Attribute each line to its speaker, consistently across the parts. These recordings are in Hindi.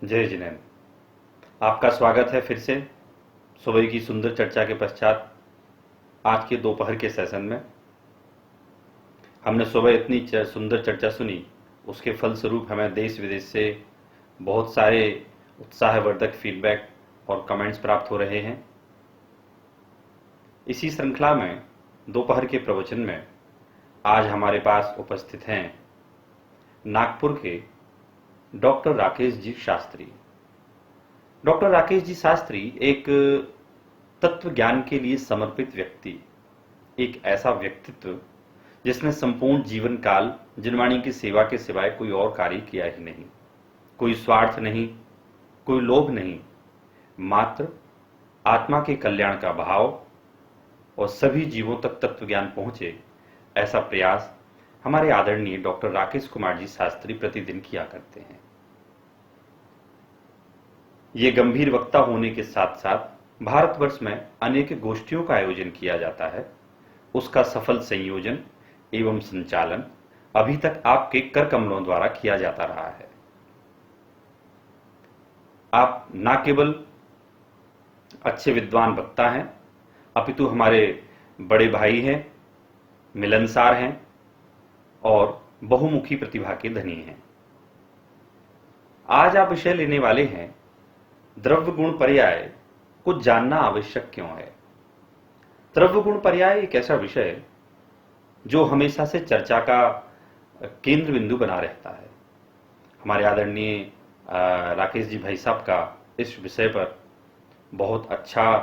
Speaker 1: जय जिनेंद्र, आपका स्वागत है फिर से सुबह की सुंदर चर्चा के पश्चात। आज के दोपहर के सेशन में हमने सुबह इतनी सुंदर चर्चा सुनी, उसके फलस्वरूप हमें देश विदेश से बहुत सारे उत्साहवर्धक फीडबैक और कमेंट्स प्राप्त हो रहे हैं। इसी श्रृंखला में दोपहर के प्रवचन में आज हमारे पास उपस्थित हैं नागपुर के डॉक्टर राकेश जी शास्त्री। डॉक्टर राकेश जी शास्त्री एक तत्व ज्ञान के लिए समर्पित व्यक्ति, एक ऐसा व्यक्तित्व जिसने संपूर्ण जीवन काल जनवाणी की सेवा के सिवाय कोई और कार्य किया ही नहीं। कोई स्वार्थ नहीं, कोई लोभ नहीं, मात्र आत्मा के कल्याण का भाव और सभी जीवों तक तत्व ज्ञान पहुंचे, ऐसा प्रयास हमारे आदरणीय डॉक्टर राकेश कुमार जी शास्त्री प्रतिदिन किया करते हैं। ये गंभीर वक्ता होने के साथ साथ भारतवर्ष में अनेक गोष्ठियों का आयोजन किया जाता है। उसका सफल संयोजन एवं संचालन अभी तक आपके कर कमलों द्वारा किया जाता रहा है। आप न केवल अच्छे विद्वान वक्ता हैं, अपितु हमारे बड़े भाई हैं, मिलनसार हैं और बहुमुखी प्रतिभा के धनी हैं। आज आप विषय लेने वाले हैं द्रव्य गुण पर्याय को जानना आवश्यक क्यों है। द्रव्य गुण पर्याय एक ऐसा विषय है जो हमेशा से चर्चा का केंद्र बिंदु बना रहता है। हमारे आदरणीय राकेश जी भाई साहब का इस विषय पर बहुत अच्छा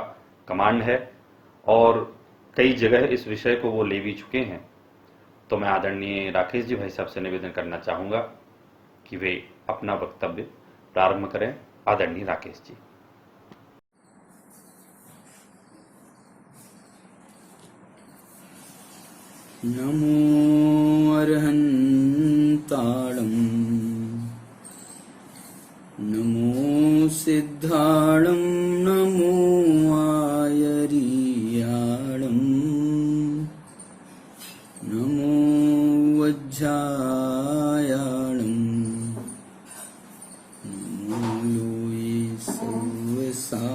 Speaker 1: कमांड है और कई जगह इस विषय को वो ले भी चुके हैं। तो मैं आदरणीय राकेश जी भाई साहब से निवेदन करना चाहूँगा कि वे अपना वक्तव्य प्रारंभ करें। आदरणीय राकेश जी।
Speaker 2: नमो अर्हन्ताणं नमो सिद्धाणं नमो आयरीयाणं नमो वज्रायाणं नमो लोये सर्वसाहुरम्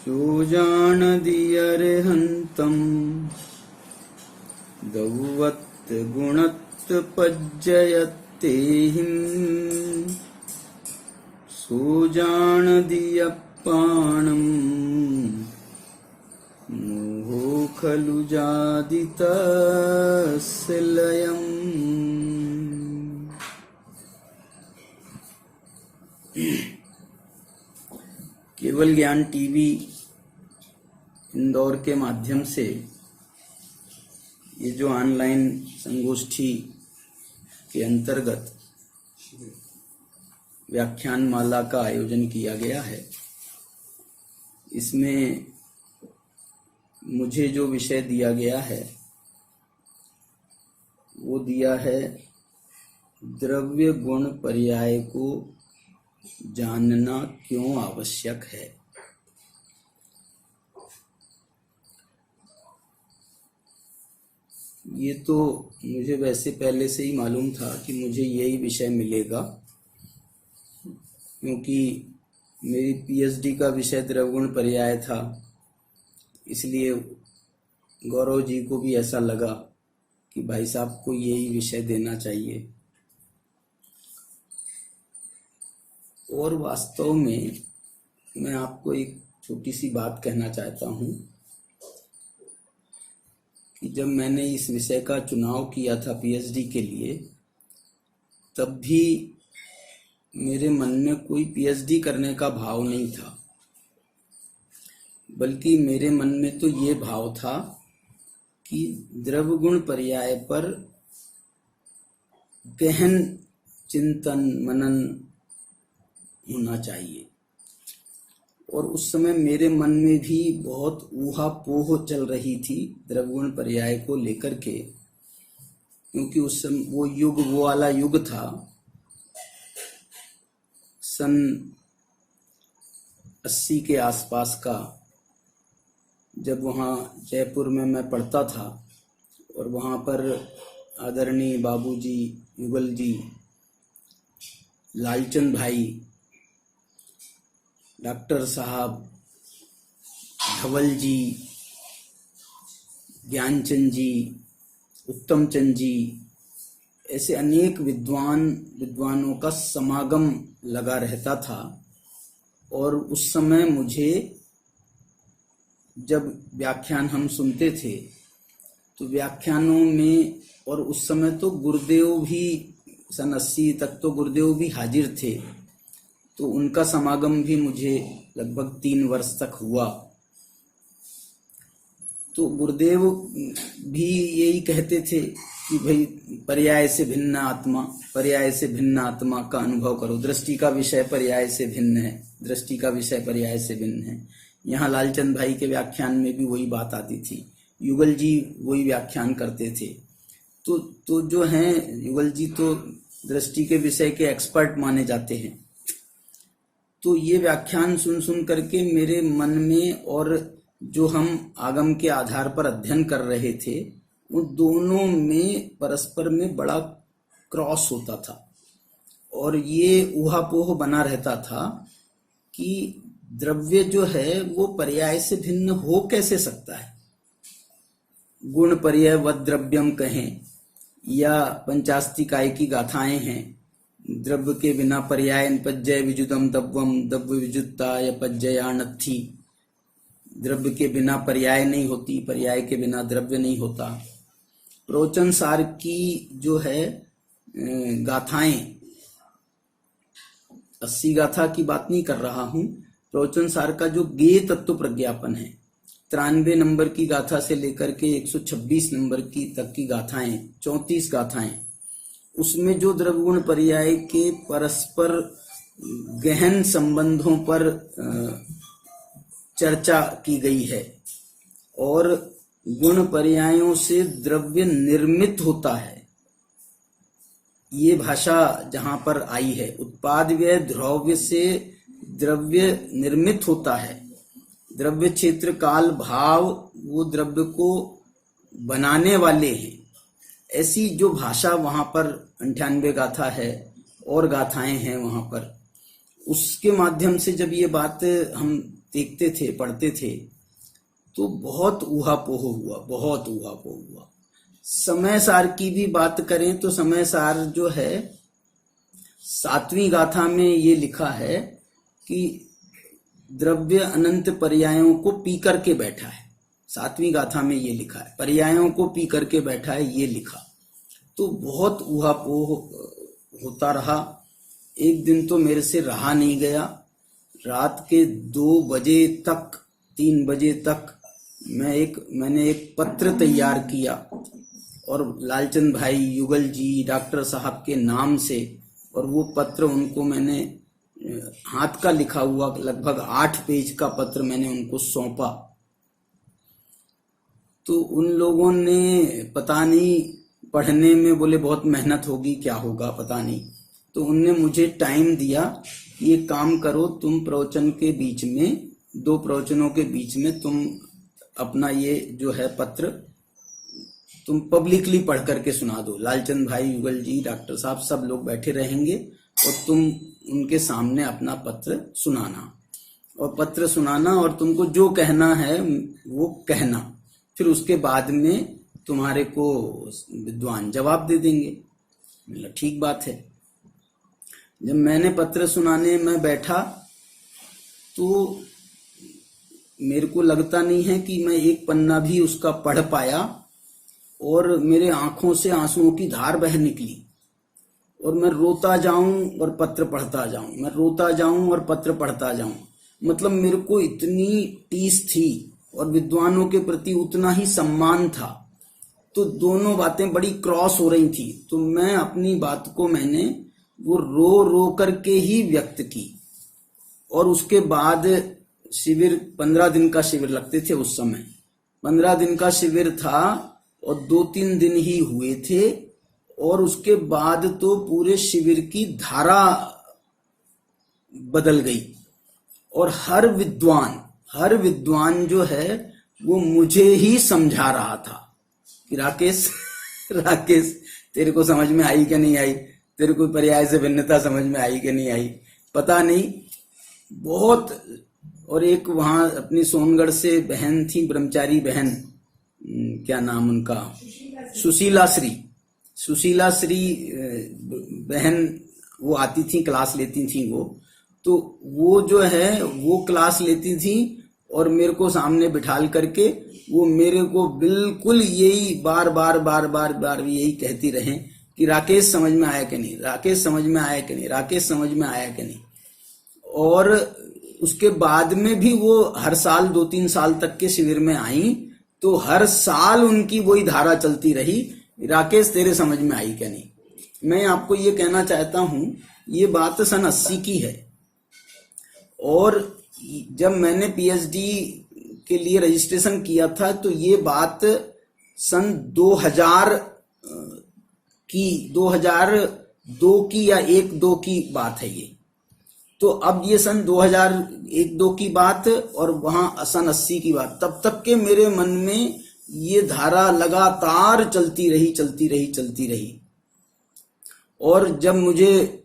Speaker 2: जो जानदि अर्हन्तं दौवत् गुणत् पज्जयत्तेहिं सो जानदि अप्पाणं मोहो खलु जादितस्य लयम्। केवल ज्ञान टीवी इंदौर के माध्यम से ये जो ऑनलाइन संगोष्ठी के अंतर्गत व्याख्यान माला का आयोजन किया गया है, इसमें मुझे जो विषय दिया गया है वो दिया है द्रव्य गुण पर्याय को जानना क्यों आवश्यक है। ये तो मुझे वैसे पहले से ही मालूम था कि मुझे यही विषय मिलेगा, क्योंकि मेरी पीएचडी का विषय द्रव्यगुण पर्याय था। इसलिए गौरव जी को भी ऐसा लगा कि भाई साहब को यही विषय देना चाहिए। और वास्तव में मैं आपको एक छोटी सी बात कहना चाहता हूँ कि जब मैंने इस विषय का चुनाव किया था पीएचडी के लिए, तब भी मेरे मन में कोई पीएचडी करने का भाव नहीं था, बल्कि मेरे मन में तो ये भाव था कि द्रव्य गुण पर्याय पर गहन चिंतन मनन होना चाहिए। और उस समय मेरे मन में भी बहुत ऊहापोह चल रही थी द्रव्यगुण पर्याय को लेकर के, क्योंकि उस समय वो वाला युग था, सन 80 के आसपास का, जब वहाँ जयपुर में मैं पढ़ता था और वहाँ पर आदरणीय बाबूजी, युगल जी, लालचंद भाई, डॉक्टर साहब, धवल जी, ज्ञानचंद जी, उत्तम चंद जी, ऐसे अनेक विद्वानों का समागम लगा रहता था। और उस समय मुझे जब व्याख्यान हम सुनते थे तो व्याख्यानों में, और उस समय तो गुरुदेव भी सन 80 तक तो गुरुदेव भी हाजिर थे, तो उनका समागम भी मुझे लगभग 3 वर्ष तक हुआ। तो गुरुदेव भी यही कहते थे कि भाई पर्याय से भिन्न आत्मा, पर्याय से भिन्न आत्मा का अनुभव करो। दृष्टि का विषय पर्याय से भिन्न है, दृष्टि का विषय पर्याय से भिन्न है। यहाँ लालचंद भाई के व्याख्यान में भी वही बात आती थी, युगल जी वही व्याख्यान करते थे। तो जो हैं युगल जी तो दृष्टि के विषय के एक्सपर्ट माने जाते हैं। तो ये व्याख्यान सुन करके मेरे मन में, और जो हम आगम के आधार पर अध्ययन कर रहे थे, उन दोनों में परस्पर में बड़ा क्रॉस होता था। और ये ऊहापोह बना रहता था कि द्रव्य जो है वो पर्याय से भिन्न हो कैसे सकता है। गुण पर्याय वद द्रव्यम कहें या पंचास्तिकाय की गाथाएं हैं, द्रव्य के बिना पर्याय पज्जय विजुदम दब्वम, दब्व विजुत्ता या पज्जया नत्थी। द्रव्य के बिना पर्याय नहीं होती, पर्याय के बिना द्रव्य नहीं होता। प्रवचन सार की जो है गाथाएं, 80 गाथा की बात नहीं कर रहा हूं, प्रवचन सार का जो गेय तत्व प्रज्ञापन है, 93 नंबर की गाथा से लेकर के 126 नंबर की तक की गाथाएं, 34 गाथाएं, उसमें जो द्रव्यगुण पर्याय के परस्पर गहन संबंधों पर चर्चा की गई है। और गुण पर्यायों से द्रव्य निर्मित होता है, ये भाषा जहां पर आई है। उत्पाद व्यय द्रव्य से द्रव्य निर्मित होता है। द्रव्य क्षेत्र काल भाव वो द्रव्य को बनाने वाले हैं। ऐसी जो भाषा वहां पर 98 गाथा है और गाथाएं हैं वहां पर, उसके माध्यम से जब ये बात हम देखते थे, पढ़ते थे, तो बहुत ऊहापोह हुआ, बहुत ऊहापोह हुआ। समय सार की भी बात करें तो समय सार जो है 7वीं गाथा में ये लिखा है कि द्रव्य अनंत पर्यायों को पी करके बैठा है। 7वीं गाथा में ये लिखा है, पर्यायों को पी करके बैठा है, ये लिखा। तो बहुत ऊहापोह होता रहा। एक दिन तो मेरे से रहा नहीं गया, रात के 2 बजे तक, 3 बजे तक मैंने एक पत्र तैयार किया और लालचंद भाई, युगल जी, डॉक्टर साहब के नाम से, और वो पत्र उनको मैंने हाथ का लिखा हुआ लगभग 8 पेज का पत्र मैंने उनको सौंपा। तो उन लोगों ने पता नहीं, पढ़ने में बोले बहुत मेहनत होगी, क्या होगा पता नहीं, तो उनने मुझे टाइम दिया, ये काम करो तुम प्रवचन के बीच में, 2 प्रवचनों के बीच में तुम अपना ये जो है पत्र तुम पब्लिकली पढ़ करके सुना दो। लालचंद भाई, युगल जी, डॉक्टर साहब सब लोग बैठे रहेंगे और तुम उनके सामने अपना पत्र सुनाना, और पत्र सुनाना और तुमको जो कहना है वो कहना, फिर उसके बाद में तुम्हारे को विद्वान जवाब दे देंगे। मतलब ठीक बात है। जब मैंने पत्र सुनाने में बैठा तो मेरे को लगता नहीं है कि मैं एक पन्ना भी उसका पढ़ पाया, और मेरे आंखों से आंसुओं की धार बह निकली, और मैं रोता जाऊं और पत्र पढ़ता जाऊं, मैं रोता जाऊं और पत्र पढ़ता जाऊं। मतलब मेरे को इतनी टीस थी और विद्वानों के प्रति उतना ही सम्मान था, तो दोनों बातें बड़ी क्रॉस हो रही थी। तो मैं अपनी बात को मैंने वो रो करके ही व्यक्त की। और उसके बाद शिविर, 15 दिन का शिविर लगते थे उस समय, 15 दिन का शिविर था और 2-3 दिन ही हुए थे, और उसके बाद तो पूरे शिविर की धारा बदल गई। और हर विद्वान जो है वो मुझे ही समझा रहा था, कि राकेश राकेश तेरे को समझ में आई कि नहीं आई, तेरे को पर्याय से भिन्नता समझ में आई कि नहीं आई, पता नहीं बहुत। और एक वहां अपनी सोनगढ़ से बहन थी, ब्रह्मचारी बहन, क्या नाम उनका, सुशीला श्री, सुशीला श्री बहन, वो आती थी, क्लास लेती थी वो, तो वो जो है वो क्लास लेती थी और मेरे को सामने बिठाल करके वो मेरे को बिल्कुल यही बार बार बार बार बार यही कहती रहे कि राकेश समझ में आया कि नहीं, राकेश समझ में आया कि नहीं, राकेश समझ में आया कि नहीं। और उसके बाद में भी वो हर साल 2-3 साल तक के शिविर में आई, तो हर साल उनकी वही धारा चलती रही, राकेश तेरे समझ में आई क्या नहीं। मैं आपको ये कहना चाहता हूं, ये बात सन 80 की है, और जब मैंने पीएचडी के लिए रजिस्ट्रेशन किया था तो ये बात सन 2002 की या 1-2 की बात है ये। तो अब ये सन 2001-2 की बात और वहां सन 80 की बात। तब तक के मेरे मन में ये धारा लगातार चलती रही। और जब मुझे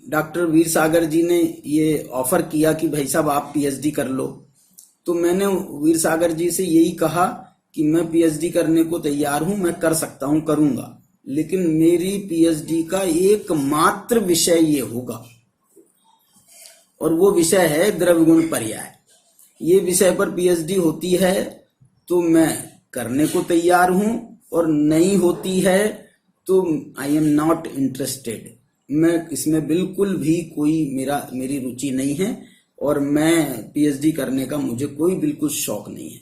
Speaker 2: डॉक्टर वीर सागर जी ने ये ऑफर किया कि भाई साहब आप पीएचडी कर लो, तो मैंने वीर सागर जी से यही कहा कि मैं पीएचडी करने को तैयार हूं, मैं कर सकता हूं, करूंगा, लेकिन मेरी पीएचडी का एकमात्र विषय ये होगा, और वो विषय है द्रव्यगुण पर्याय। ये विषय पर पीएचडी होती है तो मैं करने को तैयार हूं, और नहीं होती है तो आई एम नॉट इंटरेस्टेड। मैं इसमें बिल्कुल भी मेरी रुचि नहीं है, और मैं पीएचडी करने का मुझे कोई बिल्कुल शौक नहीं है।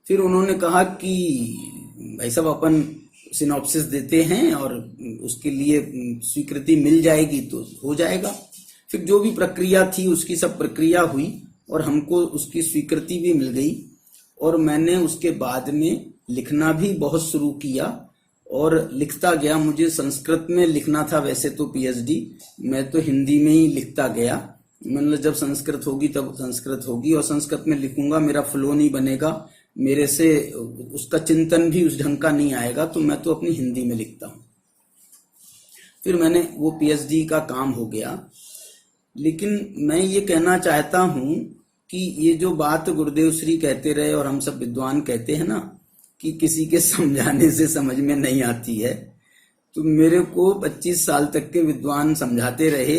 Speaker 2: फिर उन्होंने कहा कि भाई साहब अपन सिनॉप्सिस देते हैं और उसके लिए स्वीकृति मिल जाएगी तो हो जाएगा। फिर जो भी प्रक्रिया थी उसकी सब प्रक्रिया हुई और हमको उसकी स्वीकृति भी मिल गई, और मैंने उसके बाद में लिखना भी बहुत शुरू किया और लिखता गया। मुझे संस्कृत में लिखना था वैसे तो पीएचडी, मैं तो हिंदी में ही लिखता गया। मतलब जब संस्कृत होगी तब संस्कृत होगी, और संस्कृत में लिखूंगा मेरा फ्लो नहीं बनेगा, मेरे से उसका चिंतन भी उस ढंग का नहीं आएगा, तो मैं तो अपनी हिंदी में लिखता हूँ। फिर मैंने वो पीएचडी का काम हो गया। लेकिन मैं ये कहना चाहता हूं कि ये जो बात गुरुदेव श्री कहते रहे और हम सब विद्वान कहते हैं ना कि किसी के समझाने से समझ में नहीं आती है, तो मेरे को 25 साल तक के विद्वान समझाते रहे,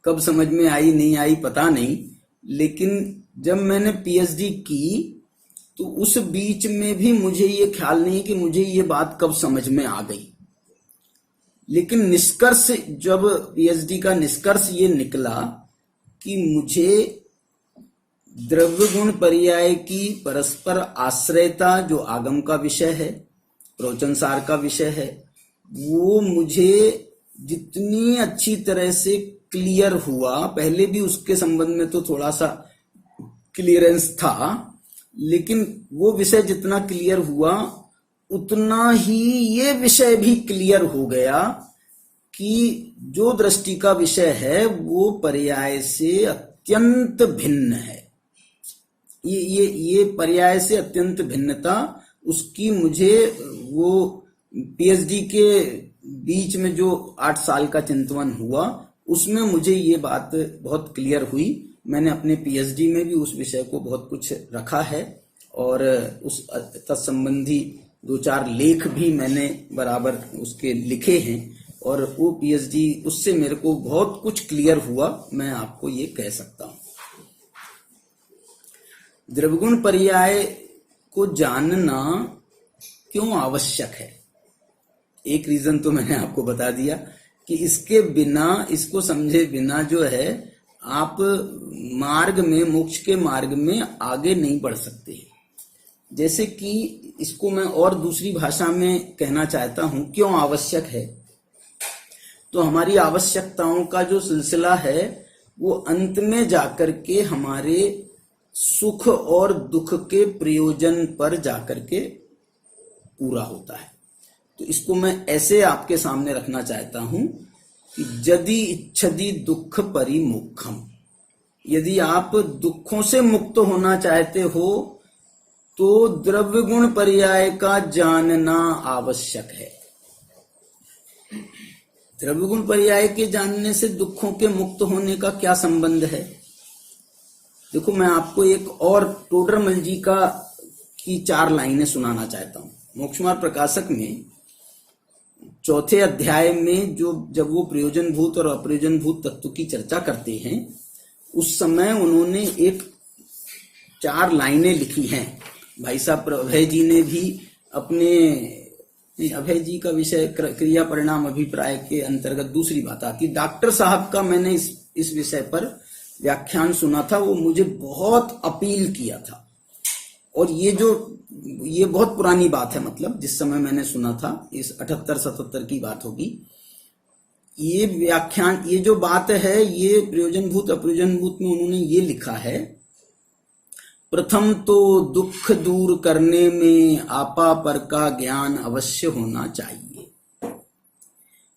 Speaker 2: कब समझ में आई नहीं आई पता नहीं। लेकिन जब मैंने पीएचडी की तो उस बीच में भी मुझे ये ख्याल नहीं कि मुझे ये बात कब समझ में आ गई। लेकिन निष्कर्ष, जब पीएचडी का निष्कर्ष ये निकला कि मुझे द्रव्य गुण पर्याय की परस्पर आश्रयता, जो आगम का विषय है, प्रवचन सार का विषय है, वो मुझे जितनी अच्छी तरह से क्लियर हुआ, पहले भी उसके संबंध में तो थोड़ा सा क्लियरेंस था, लेकिन वो विषय जितना क्लियर हुआ उतना ही ये विषय भी क्लियर हो गया कि जो दृष्टि का विषय है वो पर्याय से अत्यंत भिन्न है। ये पर्याय से अत्यंत भिन्नता, उसकी मुझे वो पीएचडी के बीच में जो 8 साल का चिंतन हुआ उसमें मुझे ये बात बहुत क्लियर हुई। मैंने अपने पीएचडी में भी उस विषय को बहुत कुछ रखा है, और उस तत्संबंधी 2-4 लेख भी मैंने बराबर उसके लिखे हैं, और वो पीएचडी उससे मेरे को बहुत कुछ क्लियर हुआ, मैं आपको ये कह सकता हूं। द्रव्यगुण पर्याय को जानना क्यों आवश्यक है, एक रीजन तो मैंने आपको बता दिया कि इसके बिना, इसको समझे बिना जो है आप मार्ग में, मोक्ष के मार्ग में आगे नहीं बढ़ सकते। जैसे कि इसको मैं और दूसरी भाषा में कहना चाहता हूं, क्यों आवश्यक है। तो हमारी आवश्यकताओं का जो सिलसिला है वो अंत में जाकर के हमारे सुख और दुख के प्रयोजन पर जाकर के पूरा होता है। तो इसको मैं ऐसे आपके सामने रखना चाहता हूं कि यदि इच्छति दुख परिमुखम, यदि आप दुखों से मुक्त होना चाहते हो तो द्रव्य गुण पर्याय का जानना आवश्यक है। द्रव्य गुण पर्याय के जानने से दुखों के मुक्त होने का क्या संबंध है? देखो, मैं आपको एक और टोडरमल जी की 4 लाइनें सुनाना चाहता हूं। मोक्षमार्ग प्रकाशक में 4थे अध्याय में जब वो प्रयोजनभूत और अप्रयोजनभूत तत्व की चर्चा करते हैं, उस समय उन्होंने एक 4 लाइनें लिखी हैं। भाई साहब अभय जी ने भी अभय जी का विषय क्रिया परिणाम अभिप्राय के अंतर्गत दूसरी बात आती। डॉक्टर साहब का मैंने इस विषय पर व्याख्यान सुना था, वो मुझे बहुत अपील किया था। और ये बहुत पुरानी बात है, मतलब जिस समय मैंने सुना था, इस 78-77 की बात होगी। ये व्याख्यान, ये जो बात है, ये प्रयोजनभूत अप्रयोजनभूत में उन्होंने ये लिखा है, प्रथम तो दुख दूर करने में आपा पर का ज्ञान अवश्य होना चाहिए।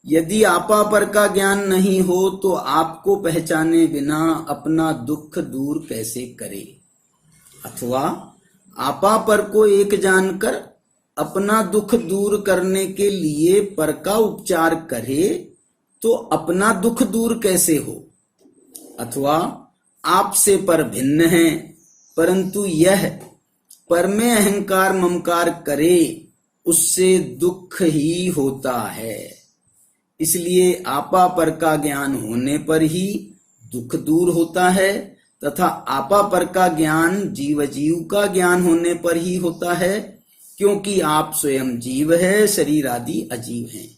Speaker 2: यदि आपा पर का ज्ञान नहीं हो तो आपको पहचाने बिना अपना दुख दूर कैसे करे, अथवा आपा पर को एक जानकर अपना दुख दूर करने के लिए पर का उपचार करे तो अपना दुख दूर कैसे हो, अथवा आपसे पर भिन्न है परंतु यह पर में अहंकार ममकार करे उससे दुख ही होता है। इसलिए आपा पर का ज्ञान होने पर ही दुख दूर होता है तथा आपा पर का ज्ञान जीव का ज्ञान होने पर ही होता है, क्योंकि आप स्वयं जीव है, शरीर आदि अजीव हैं।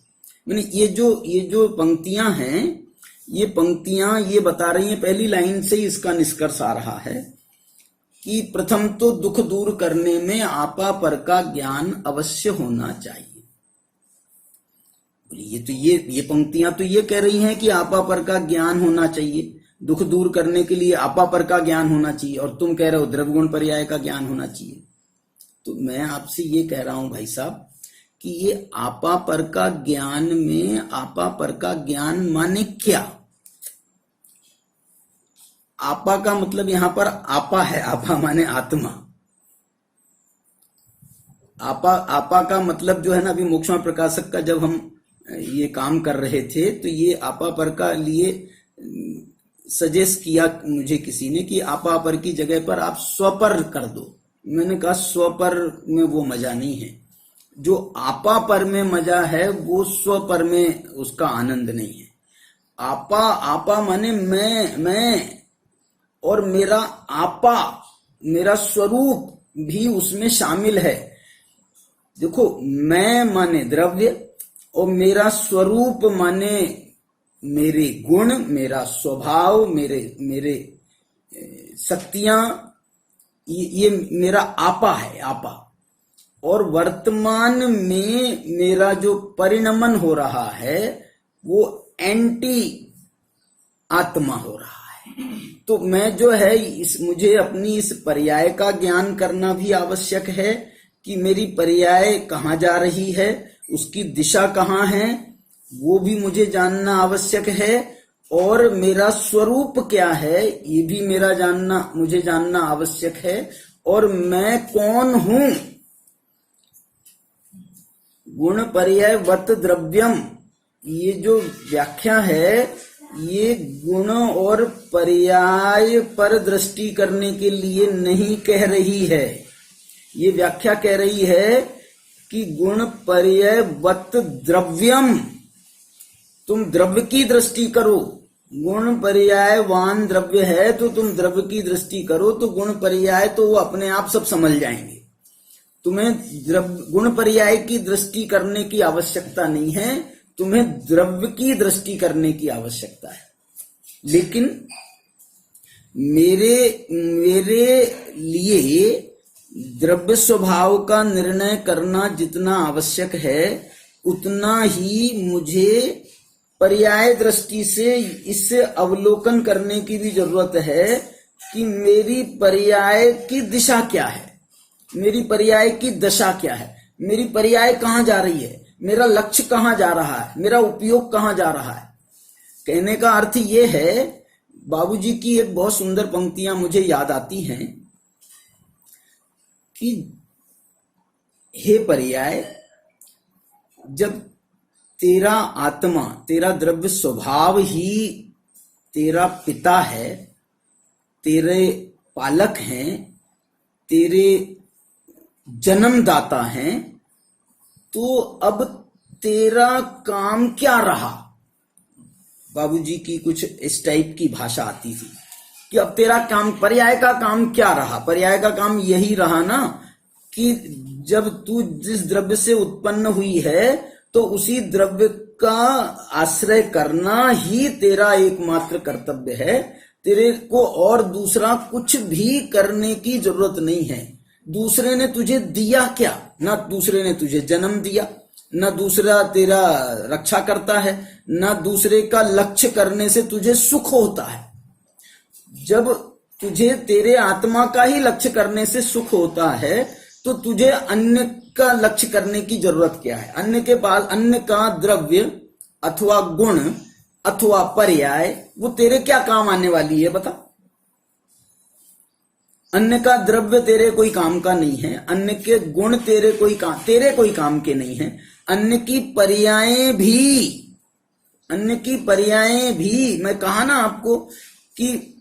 Speaker 2: मैंने ये जो पंक्तियां हैं, ये पंक्तियां ये बता रही हैं, पहली लाइन से इसका निष्कर्ष आ रहा है कि प्रथम तो दुख दूर करने में आपा पर का ज्ञान अवश्य होना चाहिए। ये पंक्तियां तो ये कह रही हैं कि आपा पर का ज्ञान होना चाहिए, दुख दूर करने के लिए आपा पर का ज्ञान होना चाहिए, और तुम कह रहे हो द्रव्य गुण पर्याय का ज्ञान होना चाहिए। तो मैं आपसे ये कह रहा हूं भाई साहब कि ये आपा पर का ज्ञान में आपा पर का ज्ञान माने क्या? आपा का मतलब यहां पर आपा है, आपा माने आत्मा। आपा का मतलब जो है ना, अभी मोक्षमार्ग प्रकाशक का जब हम ये काम कर रहे थे तो ये आपा पर का लिए सजेस्ट किया मुझे किसी ने कि आपा पर की जगह पर आप स्वपर कर दो। मैंने कहा स्वपर में वो मजा नहीं है, जो आपा पर में मजा है वो स्वपर में उसका आनंद नहीं है। आपा माने मैं और मेरा आपा, मेरा स्वरूप भी उसमें शामिल है। देखो, मैं माने द्रव्य और मेरा स्वरूप माने मेरे गुण, मेरा स्वभाव, मेरे शक्तियां, ये मेरा आपा है, आपा। और वर्तमान में मेरा जो परिणमन हो रहा है वो एंटी आत्मा हो रहा है। तो मैं जो है मुझे अपनी इस पर्याय का ज्ञान करना भी आवश्यक है कि मेरी पर्याय कहाँ जा रही है, उसकी दिशा कहाँ है, वो भी मुझे जानना आवश्यक है। और मेरा स्वरूप क्या है ये भी मुझे जानना आवश्यक है। और मैं कौन हूं, गुण पर्याय वत द्रव्यम, ये जो व्याख्या है ये गुण और पर्याय पर दृष्टि करने के लिए नहीं कह रही है। ये व्याख्या कह रही है कि गुण पर्याय वत द्रव्यम, तुम द्रव्य की दृष्टि करो। गुण पर्याय वान द्रव्य है तो तुम द्रव्य की दृष्टि करो, तो गुण पर्याय तो वो अपने आप सब समझ जाएंगे। तुम्हें गुण पर्याय की दृष्टि करने की आवश्यकता नहीं है, तुम्हें द्रव्य की दृष्टि करने की आवश्यकता है। लेकिन मेरे लिए द्रव्य स्वभाव का निर्णय करना जितना आवश्यक है उतना ही मुझे पर्याय दृष्टि से इससे अवलोकन करने की भी जरूरत है कि मेरी पर्याय की दिशा क्या है, मेरी पर्याय की दशा क्या है, मेरी पर्याय कहाँ जा रही है, मेरा लक्ष्य कहाँ जा रहा है, मेरा उपयोग कहाँ जा रहा है। कहने का अर्थ ये है, बाबूजी की एक बहुत सुंदर पंक्तियां मुझे याद आती हैं कि हे पर्याय, जब तेरा आत्मा, तेरा द्रव्य स्वभाव ही तेरा पिता है, तेरे पालक हैं, तेरे जन्मदाता हैं, तो अब तेरा काम क्या रहा। बाबूजी की कुछ इस टाइप की भाषा आती थी कि अब तेरा काम, पर्याय का काम क्या रहा। पर्याय का काम यही रहा ना कि जब तू जिस द्रव्य से उत्पन्न हुई है तो उसी द्रव्य का आश्रय करना ही तेरा एकमात्र कर्तव्य है। तेरे को और दूसरा कुछ भी करने की जरूरत नहीं है। दूसरे ने तुझे दिया क्या? ना दूसरे ने तुझे जन्म दिया, ना दूसरा तेरा रक्षा करता है, ना दूसरे का लक्ष्य करने से तुझे सुख होता है। जब तुझे तेरे आत्मा का ही लक्ष्य करने से सुख होता है तो तुझे अन्य का लक्ष्य करने की जरूरत क्या है? अन्य के पास अन्य का द्रव्य अथवा गुण अथवा पर्याय वो तेरे क्या काम आने वाली है बता। अन्य का द्रव्य तेरे कोई काम का नहीं है, अन्य के गुण तेरे कोई काम के नहीं है। अन्य की पर्यायें भी मैं कहा ना आपको कि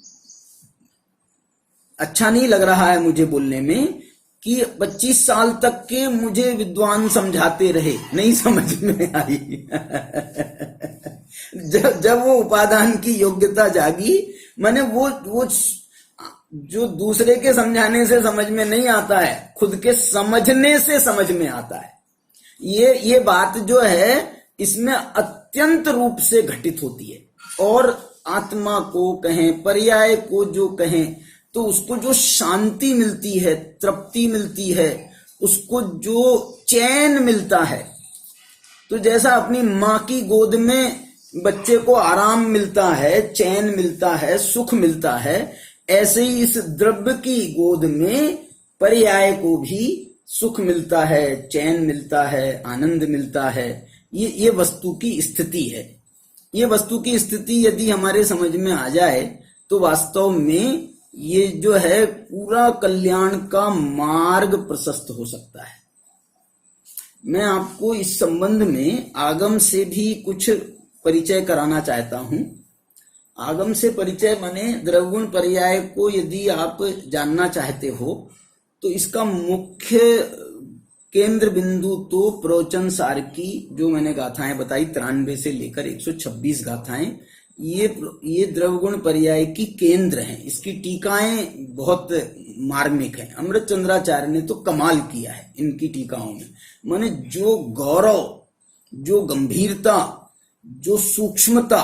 Speaker 2: अच्छा नहीं लग रहा है मुझे बोलने में कि 25 साल तक के मुझे विद्वान समझाते रहे, नहीं समझ में आई। जब वो उपादान की योग्यता जागी, मैंने वो जो दूसरे के समझाने से समझ में नहीं आता है, खुद के समझने से समझ में आता है। ये बात जो है इसमें अत्यंत रूप से घटित होती है। और आत्मा को कहें, पर्याय को जो कहें, तो उसको जो शांति मिलती है, तृप्ति मिलती है, उसको जो चैन मिलता है, तो जैसा अपनी माँ की गोद में बच्चे को आराम मिलता है, चैन मिलता है, सुख मिलता है, ऐसे ही इस द्रव्य की गोद में पर्याय को भी सुख मिलता है, चैन मिलता है, आनंद मिलता है। ये वस्तु की स्थिति है। ये वस्तु की स्थिति यदि हमारे समझ में आ जाए तो वास्तव में ये जो है पूरा कल्याण का मार्ग प्रशस्त हो सकता है। मैं आपको इस संबंध में आगम से भी कुछ परिचय कराना चाहता हूं। आगम से परिचय माने द्रव्यगुण पर्याय को यदि आप जानना चाहते हो तो इसका मुख्य केंद्र बिंदु तो प्रवचन सार की जो मैंने गाथाएं बताई 93 से लेकर 126 गाथाएं, ये द्रव्यगुण पर्याय की केंद्र हैं। इसकी टीकाएं बहुत मार्मिक हैं। अमृत चंद्राचार्य ने तो कमाल किया है इनकी टीकाओं में। माने जो गौरव, जो गंभीरता, जो सूक्ष्मता,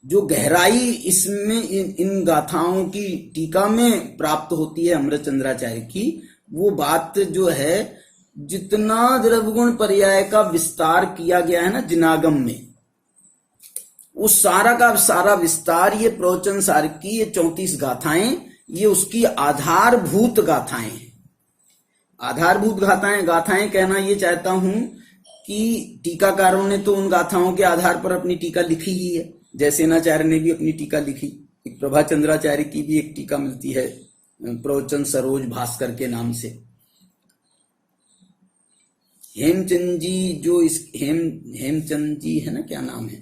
Speaker 2: जो गहराई इसमें इन गाथाओं की टीका में प्राप्त होती है अमृत चंद्राचार्य की, वो बात जो है, जितना द्रव्यगुण पर्याय का विस्तार किया गया है ना जिनागम में, उस सारा का सारा विस्तार ये प्रवचन सार की ये 34 गाथाएं, ये उसकी आधारभूत गाथाएं हैं। आधारभूत गाथाएं कहना ये चाहता हूं कि टीकाकारों ने तो उन गाथाओं के आधार पर अपनी टीका लिखी ही है। जयसेनाचार्य ने भी अपनी टीका लिखी। एक प्रभाचंद्राचार्य की भी एक टीका मिलती है प्रवचन सरोज भास्कर के नाम से। हेमचंद जी, जो इस हेमचंद जी है ना, क्या नाम है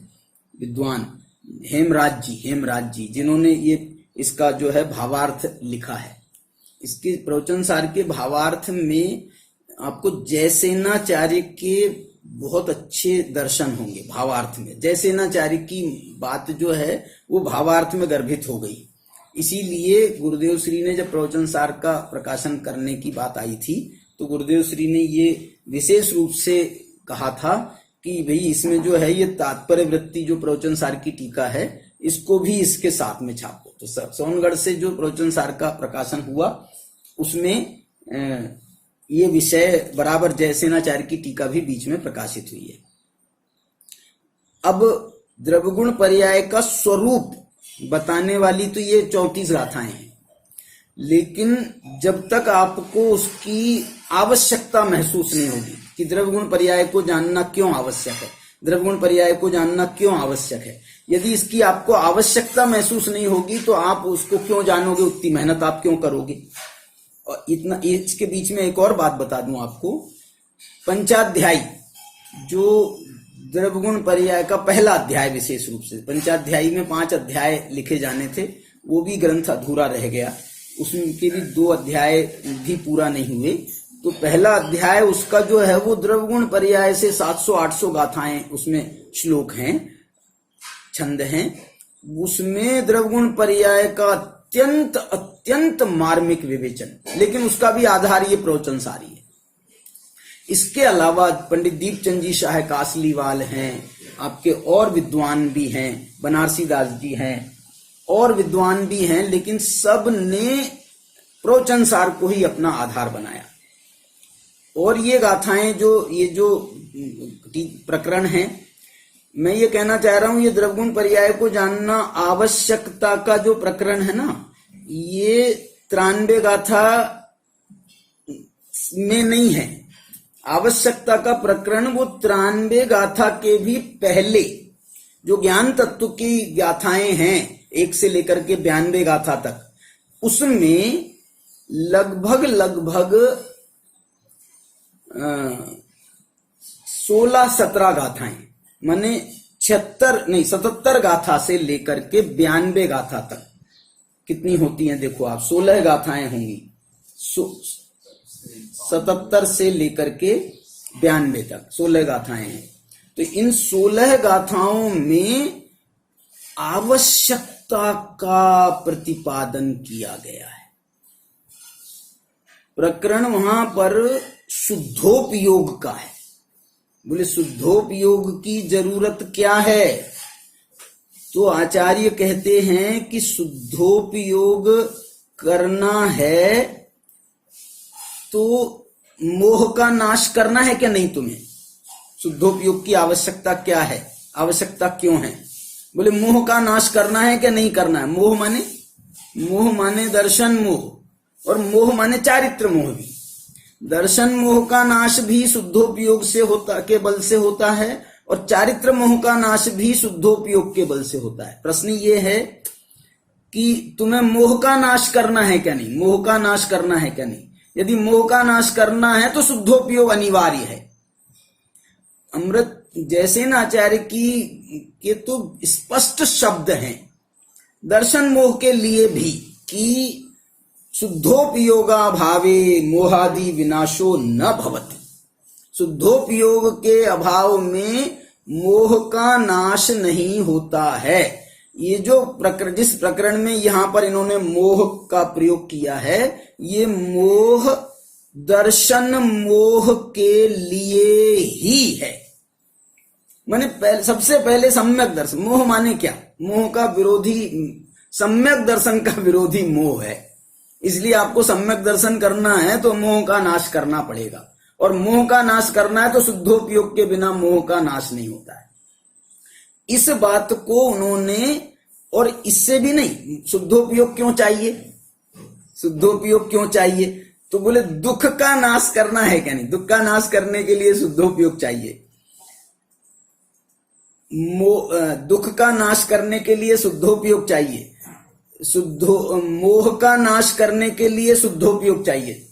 Speaker 2: विद्वान, हेमराज जी जिन्होंने ये इसका जो है भावार्थ लिखा है। इसके प्रवचन सार के भावार्थ में आपको जयसेनाचार्य के बहुत अच्छे दर्शन होंगे। भावार्थ में जयसेनाचार्य की बात जो है वो भावार्थ में गर्भित हो गई। इसीलिए गुरुदेव श्री ने जब प्रवचन सार का प्रकाशन करने की बात आई थी तो गुरुदेव श्री ने ये विशेष रूप से कहा था कि भाई इसमें जो है ये तात्पर्य वृत्ति जो प्रवचन सार की टीका है इसको भी इसके साथ में छापो। तो सोनगढ़ से जो प्रवचन सार का प्रकाशन हुआ उसमें ये विषय बराबर जयसेनाचार्य की टीका भी बीच में प्रकाशित हुई है। अब द्रव्यगुण पर्याय का स्वरूप बताने वाली तो ये 34 गाथाएं हैं, लेकिन जब तक आपको उसकी आवश्यकता महसूस नहीं होगी कि द्रव्यगुण पर्याय को जानना क्यों आवश्यक है, द्रव्यगुण पर्याय को जानना क्यों आवश्यक है, यदि इसकी आपको आवश्यकता महसूस नहीं होगी तो आप उसको क्यों जानोगे, उतनी मेहनत आप क्यों करोगे। और इतना, इसके बीच में एक और बात बता दूं आपको, पंचाध्यायी जो द्रव्यगुण पर्याय का पहला अध्याय, विशेष रूप से पंचाध्यायी में 5 अध्याय लिखे जाने थे, वो भी ग्रंथ अधूरा रह गया, उसके भी 2 अध्याय भी पूरा नहीं हुए। तो पहला अध्याय उसका जो है वो द्रव्यगुण पर्याय से 700-800 गाथाएं उसमें श्लोक हैं, छंद हैं, उसमें द्रव्यगुण पर्याय का अत्यंत अत्यंत मार्मिक विवेचन, लेकिन उसका भी आधार ये प्रवचन सारी है। इसके अलावा पंडित दीपचंद जी शाह कासलीवाल हैं, आपके और विद्वान भी हैं, बनारसी दास जी हैं, और विद्वान भी हैं, लेकिन सब ने प्रवचन सार को ही अपना आधार बनाया। और ये गाथाएं ये जो प्रकरण हैं, मैं ये कहना चाह रहा हूं, ये द्रव्यगुण पर्याय को जानना आवश्यकता का जो प्रकरण है ना, ये 93 गाथा में नहीं है। आवश्यकता का प्रकरण वो 93 गाथा के भी पहले जो ज्ञान तत्व की गाथाएं हैं, 1 से लेकर के 92 गाथा तक, उसमें लगभग 16-17 गाथाएं, माने 77 गाथा से लेकर के 92 गाथा तक कितनी होती हैं, देखो आप, 16 गाथाएं होंगी, 77 से लेकर के 92 तक 16 गाथाएं हैं। तो इन 16 गाथाओं में आवश्यकता का प्रतिपादन किया गया है। प्रकरण वहां पर शुद्धोपयोग का है। बोले शुद्धोपयोग की जरूरत क्या है? तो आचार्य कहते हैं कि शुद्धोपयोग करना है तो मोह का नाश करना है क्या नहीं तुम्हें? शुद्धोपयोग की आवश्यकता क्या है, आवश्यकता क्यों है? बोले मोह का नाश करना है क्या नहीं करना है? मोह माने दर्शन मोह, और मोह माने चारित्र मोह भी। दर्शन मोह का नाश भी शुद्धोपयोग से होता के बल से होता है, और चारित्र मोह का नाश भी शुद्धोपयोग के बल से होता है। प्रश्न ये है कि तुम्हें मोह का नाश करना है क्या नहीं, मोह का नाश करना है क्या नहीं? यदि मोह का नाश करना है तो शुद्धोपयोग अनिवार्य है। अमृत जैसे न आचार्य की के तो स्पष्ट शब्द हैं दर्शन मोह के लिए भी कि शुद्धोपयोगा भावे मोहादि विनाशो न भवति। शुद्धोपयोग के अभाव में मोह का नाश नहीं होता है। ये जो प्रकरण, जिस प्रकरण में यहां पर इन्होंने मोह का प्रयोग किया है, ये मोह दर्शन मोह के लिए ही है। माने सबसे पहले सम्यक दर्शन। मोह माने क्या? मोह का विरोधी, सम्यक दर्शन का विरोधी मोह है। इसलिए आपको सम्यक दर्शन करना है तो मोह का नाश करना पड़ेगा, और मोह का नाश करना है तो शुद्धोपयोग के बिना मोह का नाश नहीं होता है। इस बात को उन्होंने, और इससे भी नहीं, शुद्धोपयोग क्यों चाहिए? शुद्धोपयोग क्यों चाहिए? तो बोले दुख का नाश करना है क्या नहीं? दुख का नाश करने के लिए शुद्धोपयोग चाहिए। दुख का नाश करने के लिए शुद्धोपयोग चाहिए। मोह का नाश करने के लिए शुद्धोपयोग चाहिए।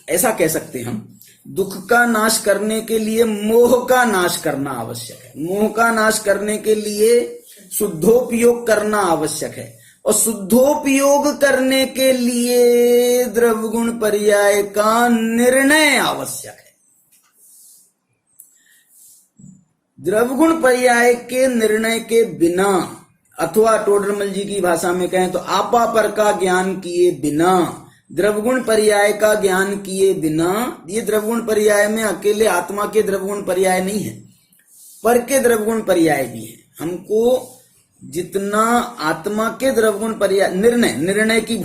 Speaker 2: ऐसा कह सकते हैं हम, दुख का नाश करने के लिए मोह का नाश करना आवश्यक है, मोह का नाश करने के लिए शुद्धोपयोग करना आवश्यक है, और शुद्धोपयोग करने के लिए द्रव्यगुण पर्याय का निर्णय आवश्यक है। द्रव्यगुण पर्याय के निर्णय के बिना, अथवा टोडरमल जी की भाषा में कहें तो आपा पर का ज्ञान किए बिना, द्रव्यगुण पर्याय का ज्ञान किए बिना, ये द्रव्यगुण पर्याय में अकेले आत्मा के द्रव्यगुण पर्याय नहीं है, पर के द्रव्यगुण पर्याय भी है। हमको जितना आत्मा के द्रव्यगुण पर्याय, निर्णय की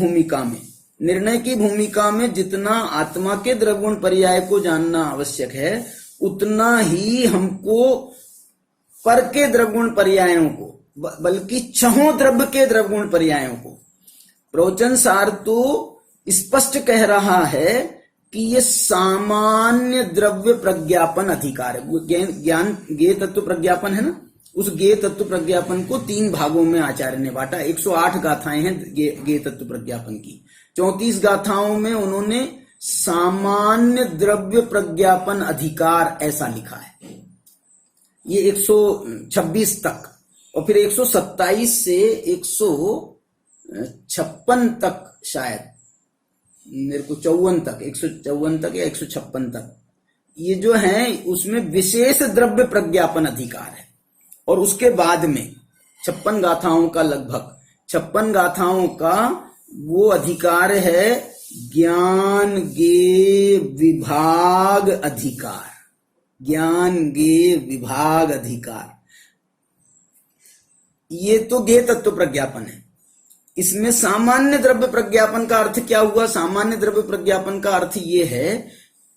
Speaker 2: भूमिका में जितना आत्मा के द्रव्यगुण पर्याय को जानना आवश्यक है, उतना ही हमको पर के द्रव्यगुण पर्यायों को, बल्कि छहों द्रव्य के द्रव्यगुण पर्यायों को, प्रवचन सार तो स्पष्ट कह रहा है कि ये सामान्य द्रव्य प्रज्ञापन अधिकार है। ज्ञान ज्ञेय तत्व प्रज्ञापन है ना, उस ज्ञेय तत्व प्रज्ञापन को 3 भागों में आचार्य ने बांटा। 108 गाथाएं हैं ज्ञेय तत्व प्रज्ञापन की। 34 गाथाओं में उन्होंने सामान्य द्रव्य प्रज्ञापन अधिकार ऐसा लिखा है, ये 126 तक, और फिर 127 से 156 तक, शायद मेरे को 54 तक, 154 तक या 156 तक, ये जो है उसमें विशेष द्रव्य प्रज्ञापन अधिकार है। और उसके बाद में 56 गाथाओं का, लगभग 56 गाथाओं का वो अधिकार है ज्ञान गे विभाग अधिकार, ज्ञान गे विभाग अधिकार। ये तो गे तत्व प्रज्ञापन है। इसमें सामान्य द्रव्य प्रज्ञापन का अर्थ क्या हुआ? सामान्य द्रव्य प्रज्ञापन का अर्थ ये है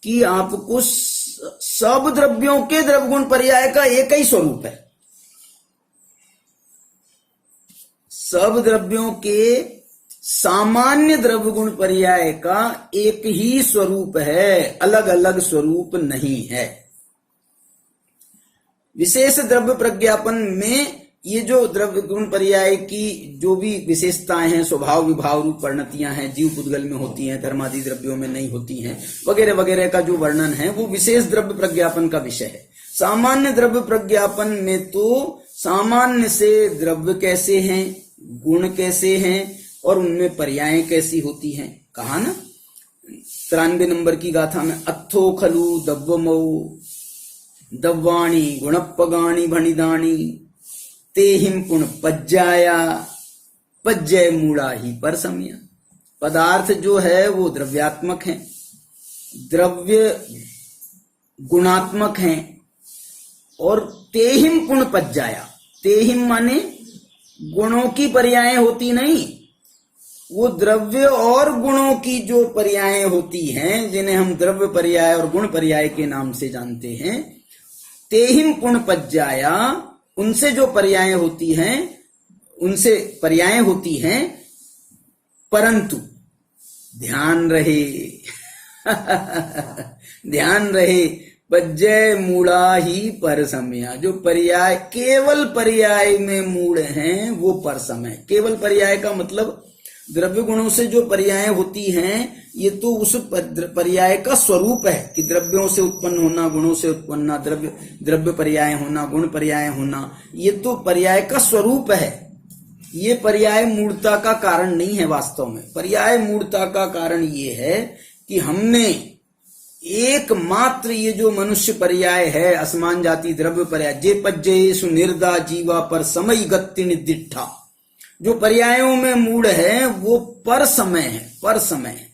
Speaker 2: कि आपको सब द्रव्यों के द्रव्य गुण पर्याय का एक ही स्वरूप है। सब द्रव्यों के सामान्य द्रव्य गुण पर्याय का एक ही स्वरूप है, अलग अलग स्वरूप नहीं है। विशेष द्रव्य प्रज्ञापन में ये जो द्रव्य गुण पर्याय की जो भी विशेषताएं हैं, स्वभाव विभाव रूप परिणतियां हैं, जीव पुद्गल में होती हैं, धर्मादि द्रव्यों में नहीं होती हैं, वगैरह वगैरह का जो वर्णन है वो विशेष द्रव्य प्रज्ञापन का विषय है। सामान्य द्रव्य प्रज्ञापन में तो सामान्य से द्रव्य कैसे हैं, गुण कैसे हैं और उनमें पर्याय कैसी होती हैं, कहा ना 93 नंबर की गाथा में, अत्थो खलु दव्वमऊ दव्वाणी गुणपगाणी भणिदाणी तेहिम पुण पज्जाया पज्जय मूढ़ा ही पर समया। पदार्थ जो है वो द्रव्यात्मक है, द्रव्य गुणात्मक है, और तेहिम पुण पज्जाया, तेहिम माने गुणों की पर्याय होती नहीं, वो द्रव्य और गुणों की जो पर्याय होती हैं, जिन्हें हम द्रव्य पर्याय और गुण पर्याय के नाम से जानते हैं, तेहिम पुण पज्जाया, उनसे जो पर्याय होती हैं, उनसे पर्याय होती हैं, परंतु ध्यान रहे ध्यान रहे, पज्जय मूढ़ा ही पर समय, जो पर्याय केवल पर्याय में मूढ़ हैं वो पर समय। केवल पर्याय का मतलब द्रव्य गुणों से जो पर्याय होती हैं ये तो उस पर्याय का स्वरूप है कि द्रव्यों से उत्पन्न होना, गुणों से उत्पन्न, द्रव्य पर्याय होना, गुण पर्याय होना, ये तो पर्याय का स्वरूप है। ये पर्याय मूढ़ता का कारण नहीं है। वास्तव में पर्याय मूढ़ता का कारण ये है कि हमने एकमात्र ये जो मनुष्य पर्याय है, असमान जाति द्रव्य पर्याय, जे पज्जेषु निर्दा जीवा पर समय गति निदिष्ठा, जो पर्यायों में मूढ़ है वो पर समय है, पर समय है।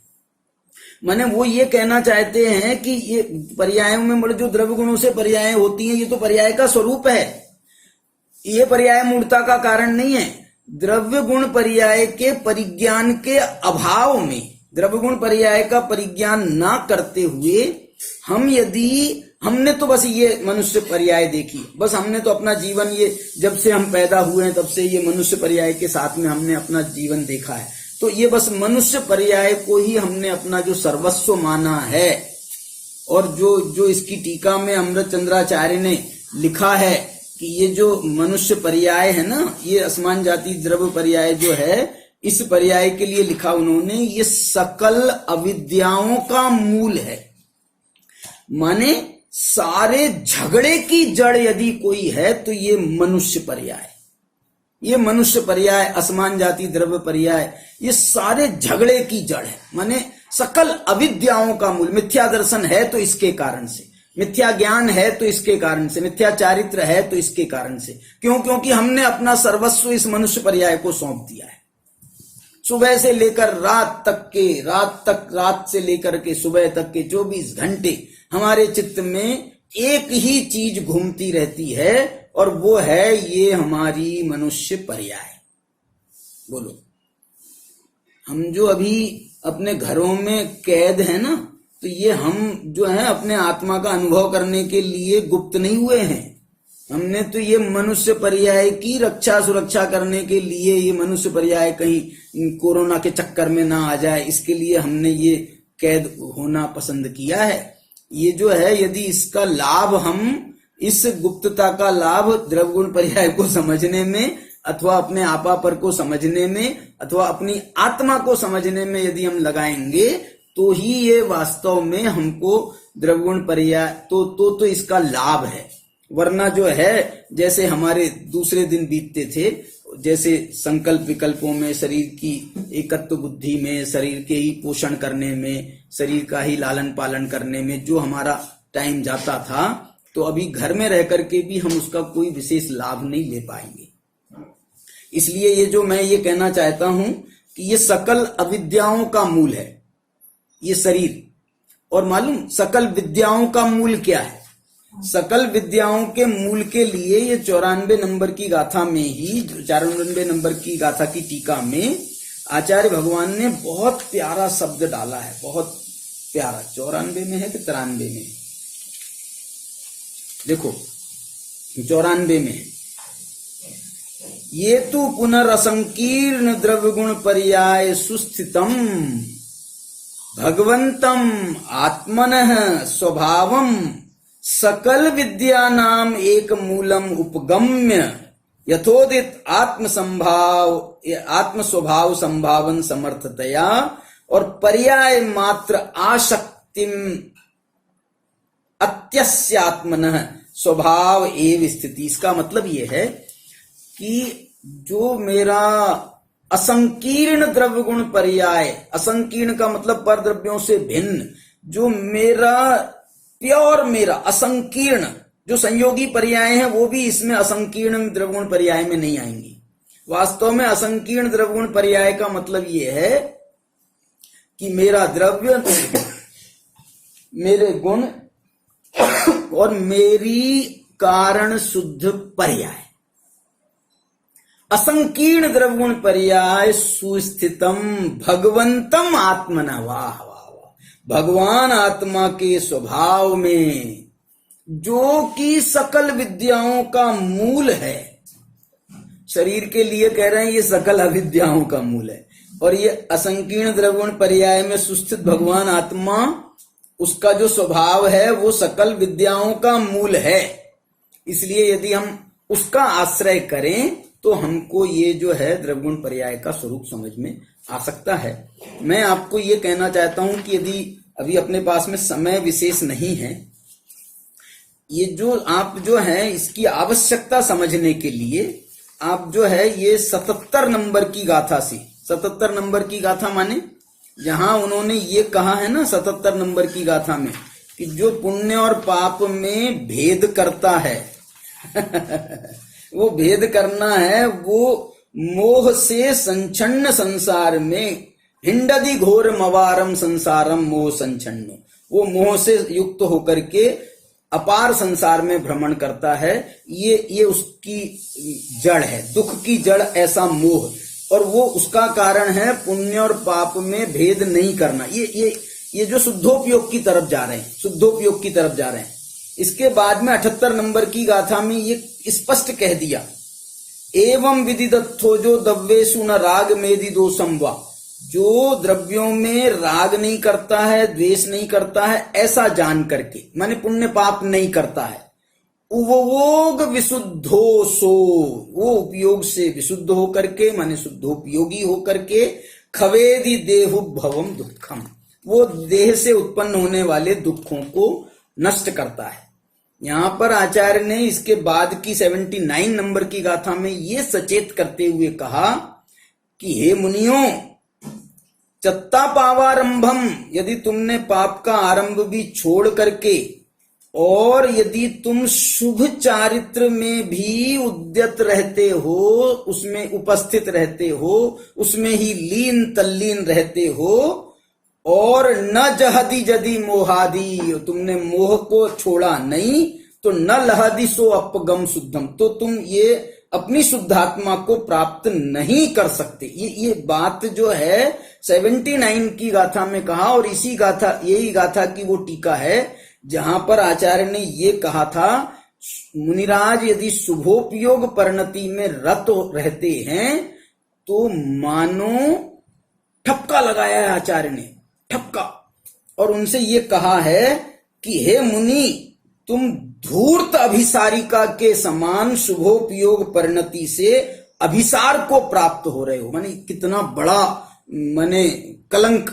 Speaker 2: माने वो ये कहना चाहते हैं कि ये पर्यायों में मूढ़ जो द्रव्य गुणों से पर्याय होती हैं, ये तो पर्याय का स्वरूप है, ये पर्याय मूढ़ता का कारण नहीं है। द्रव्य गुण पर्याय के परिज्ञान के अभाव में, द्रव्य गुण पर्याय का परिज्ञान ना करते हुए हम यदि, हमने तो बस ये मनुष्य पर्याय देखी, बस हमने तो अपना जीवन, ये जब से हम पैदा हुए हैं तब से ये मनुष्य पर्याय के साथ में हमने अपना जीवन देखा है, तो ये बस मनुष्य पर्याय को ही हमने अपना जो सर्वस्व माना है। और जो इसकी टीका में अमृत चंद्राचार्य ने लिखा है कि ये जो मनुष्य पर्याय है ना, ये असमान जाति द्रव्य पर्याय जो है, इस पर्याय के लिए लिखा उन्होंने, ये सकल अविद्याओं का मूल है। माने सारे झगड़े की जड़ यदि कोई है तो ये मनुष्य पर्याय, ये मनुष्य पर्याय, असमान जाति द्रव्य पर्याय, ये सारे झगड़े की जड़ है। माने सकल अविद्याओं का मूल। मिथ्या दर्शन है तो इसके कारण से, मिथ्या ज्ञान है तो इसके कारण से, मिथ्या चारित्र है तो इसके कारण से। क्यों? क्योंकि हमने अपना सर्वस्व इस मनुष्य पर्याय को सौंप दिया है। सुबह से लेकर रात तक के, रात से लेकर के सुबह तक के 24 घंटे हमारे चित्त में एक ही चीज घूमती रहती है, और वो है ये हमारी मनुष्य पर्याय। बोलो, हम जो अभी अपने घरों में कैद है ना, तो ये हम जो है अपने आत्मा का अनुभव करने के लिए गुप्त नहीं हुए हैं। हमने तो ये मनुष्य पर्याय की रक्षा सुरक्षा करने के लिए, ये मनुष्य पर्याय कहीं कोरोना के चक्कर में ना आ जाए, इसके लिए हमने ये कैद होना पसंद किया है। ये जो है, यदि इसका लाभ हम, इस गुप्तता का लाभ द्रव्य गुण पर्याय को समझने में अथवा अपने आपा पर को समझने में अथवा अपनी आत्मा को समझने में यदि हम लगाएंगे तो ही ये वास्तव में हमको द्रव्यगुण पर्याय तो इसका लाभ है। वरना जो है जैसे हमारे दूसरे दिन बीतते थे, जैसे संकल्प विकल्पों में, शरीर की एकत्व बुद्धि में, शरीर के ही पोषण करने में, शरीर का ही लालन पालन करने में जो हमारा टाइम जाता था, तो अभी घर में रह करके भी हम उसका कोई विशेष लाभ नहीं ले पाएंगे। इसलिए ये जो मैं ये कहना चाहता हूं कि ये सकल अविद्याओं का मूल है ये शरीर। और मालूम सकल विद्याओं का मूल क्या है? सकल विद्याओं के मूल के लिए ये 94 नंबर की गाथा में ही, 94 नंबर की गाथा की टीका में आचार्य भगवान ने बहुत प्यारा शब्द डाला है, बहुत प्यारा। 94 में है कि 93 में? देखो 94 में है। ये तो पुनरसंकीर्ण द्रव्यगुण पर्याय सुस्थितम भगवंतम आत्मनः स्वभावम सकल विद्यानाम एक मूलम उपगम्य यथोदित आत्म स्वभाव संभावन समर्थतया और पर्याय मात्र आशक्तिम अत्यस्यात्मनः स्वभाव एव स्थिति। इसका मतलब ये है कि जो मेरा असंकीर्ण द्रव्य गुण पर्याय, असंकीर्ण का मतलब पर द्रव्यों से भिन्न, जो मेरा प्योर, मेरा असंकीर्ण जो संयोगी पर्याय है वो भी इसमें असंकीर्ण द्रव्यगुण पर्याय में नहीं आएंगी। वास्तव में असंकीर्ण द्रव्यगुण पर्याय का मतलब ये है कि मेरा द्रव्य, मेरे गुण और मेरी कारण शुद्ध पर्याय। असंकीर्ण द्रव्यगुण पर्याय सुस्थितम भगवंतम आत्मना। वाह वाह वाह। भगवान आत्मा के स्वभाव में, जो कि सकल विद्याओं का मूल है। शरीर के लिए कह रहे हैं ये सकल अविद्याओं का मूल है, और ये असंकीर्ण द्रव्यगुण पर्याय में सुस्थित भगवान आत्मा, उसका जो स्वभाव है वो सकल विद्याओं का मूल है। इसलिए यदि हम उसका आश्रय करें तो हमको ये जो है द्रव्यगुण पर्याय का स्वरूप समझ में आ सकता है। मैं आपको ये कहना चाहता हूं कि यदि अभी अपने पास में समय विशेष नहीं है, ये जो आप जो है इसकी आवश्यकता समझने के लिए आप जो है ये 77 नंबर की गाथा से, 77 नंबर की गाथा माने जहां उन्होंने ये कहा है ना 77 नंबर की गाथा में कि जो पुण्य और पाप में भेद करता है वो भेद करना है, वो मोह से संचन्न संसार में हिंडदी घोर मवारम संसारम मोह संचन्न, वो मोह से युक्त होकर के अपार संसार में भ्रमण करता है। ये उसकी जड़ है, दुख की जड़ ऐसा मोह, और वो उसका कारण है पुण्य और पाप में भेद नहीं करना। ये जो शुद्धोपयोग की तरफ जा रहे हैं, शुद्धोपयोग की तरफ जा रहे हैं। इसके बाद में 78 नंबर की गाथा में ये स्पष्ट कह दिया, एवं विदिदत्थो जो दव्येषु न राग मेदि दोषम वा, जो द्रव्यों में राग नहीं करता है, द्वेष नहीं करता है, ऐसा जान करके, माने पुण्य पाप नहीं करता है, उपभोग विशुद्धोसो, वो उपयोग से विशुद्ध होकर के, माने शुद्धोपयोगी होकर के, खवेदि देहुभवम दुखम, वो देह से उत्पन्न होने वाले दुखों को नष्ट करता है। यहां पर आचार्य ने इसके बाद की 79 नंबर की गाथा में ये सचेत करते हुए कहा कि हे मुनियों, चत्ता पावारंभम, यदि तुमने पाप का आरंभ भी छोड़ करके और यदि तुम शुभ चारित्र में भी उद्यत रहते हो, उसमें उपस्थित रहते हो, उसमें ही लीन तल्लीन रहते हो, और न जहदी जदी मोहादि, तुमने मोह को छोड़ा नहीं, तो न लहदी सो अपगम शुद्धम, तो तुम ये अपनी शुद्धात्मा को प्राप्त नहीं कर सकते। ये बात जो है 79 की गाथा में कहा, और इसी गाथा, यही गाथा की वो टीका है जहां पर आचार्य ने ये कहा था, मुनिराज यदि शुभोपयोग परिणति में रत रहते हैं तो मानो, ठपका लगाया है आचार्य ने, ठपका, और उनसे ये कहा है कि हे मुनि, तुम धूर्त अभिसारिका के समान शुभोपयोग परिणति से अभिसार को प्राप्त हो रहे हो। माने कितना बड़ा माने कलंक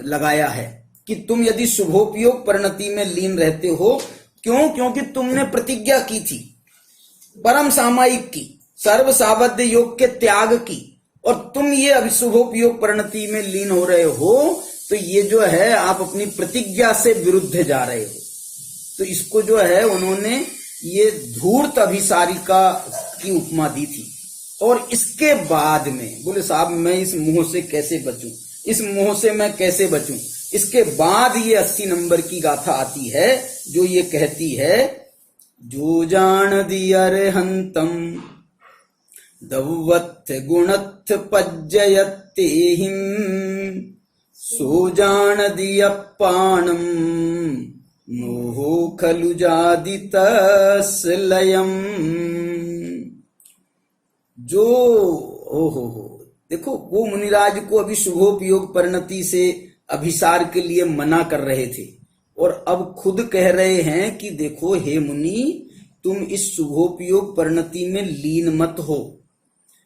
Speaker 2: लगाया है कि तुम यदि शुभोपयोग परिणति में लीन रहते हो। क्यों? क्योंकि तुमने प्रतिज्ञा की थी परम सामायिक की, सर्व सावध्य योग के त्याग की, और तुम ये अभिशुभोपयोग परिणति में लीन हो रहे हो, तो ये जो है आप अपनी प्रतिज्ञा से विरुद्ध जा रहे हो। तो इसको जो है उन्होंने ये धूर्त अभिसारिका की उपमा दी थी। और इसके बाद में बोले साहब मैं इस मोह से कैसे बचूं, इस मोह से मैं कैसे बचूं। इसके बाद ये 80 नंबर की गाथा आती है जो ये कहती है, जो जान दियर्हंतम दवत्थ गुणत्थ पज्जयत्तेहिं सो जान दियप्पाणम मोहो खलु जादितस्लयम्। जो ओहो देखो, वो मुनिराज को अभी शुभोपयोग परिणति से अभिसार के लिए मना कर रहे थे, और अब खुद कह रहे हैं कि देखो हे मुनि, तुम इस शुभोपयोग परिणति में लीन मत हो,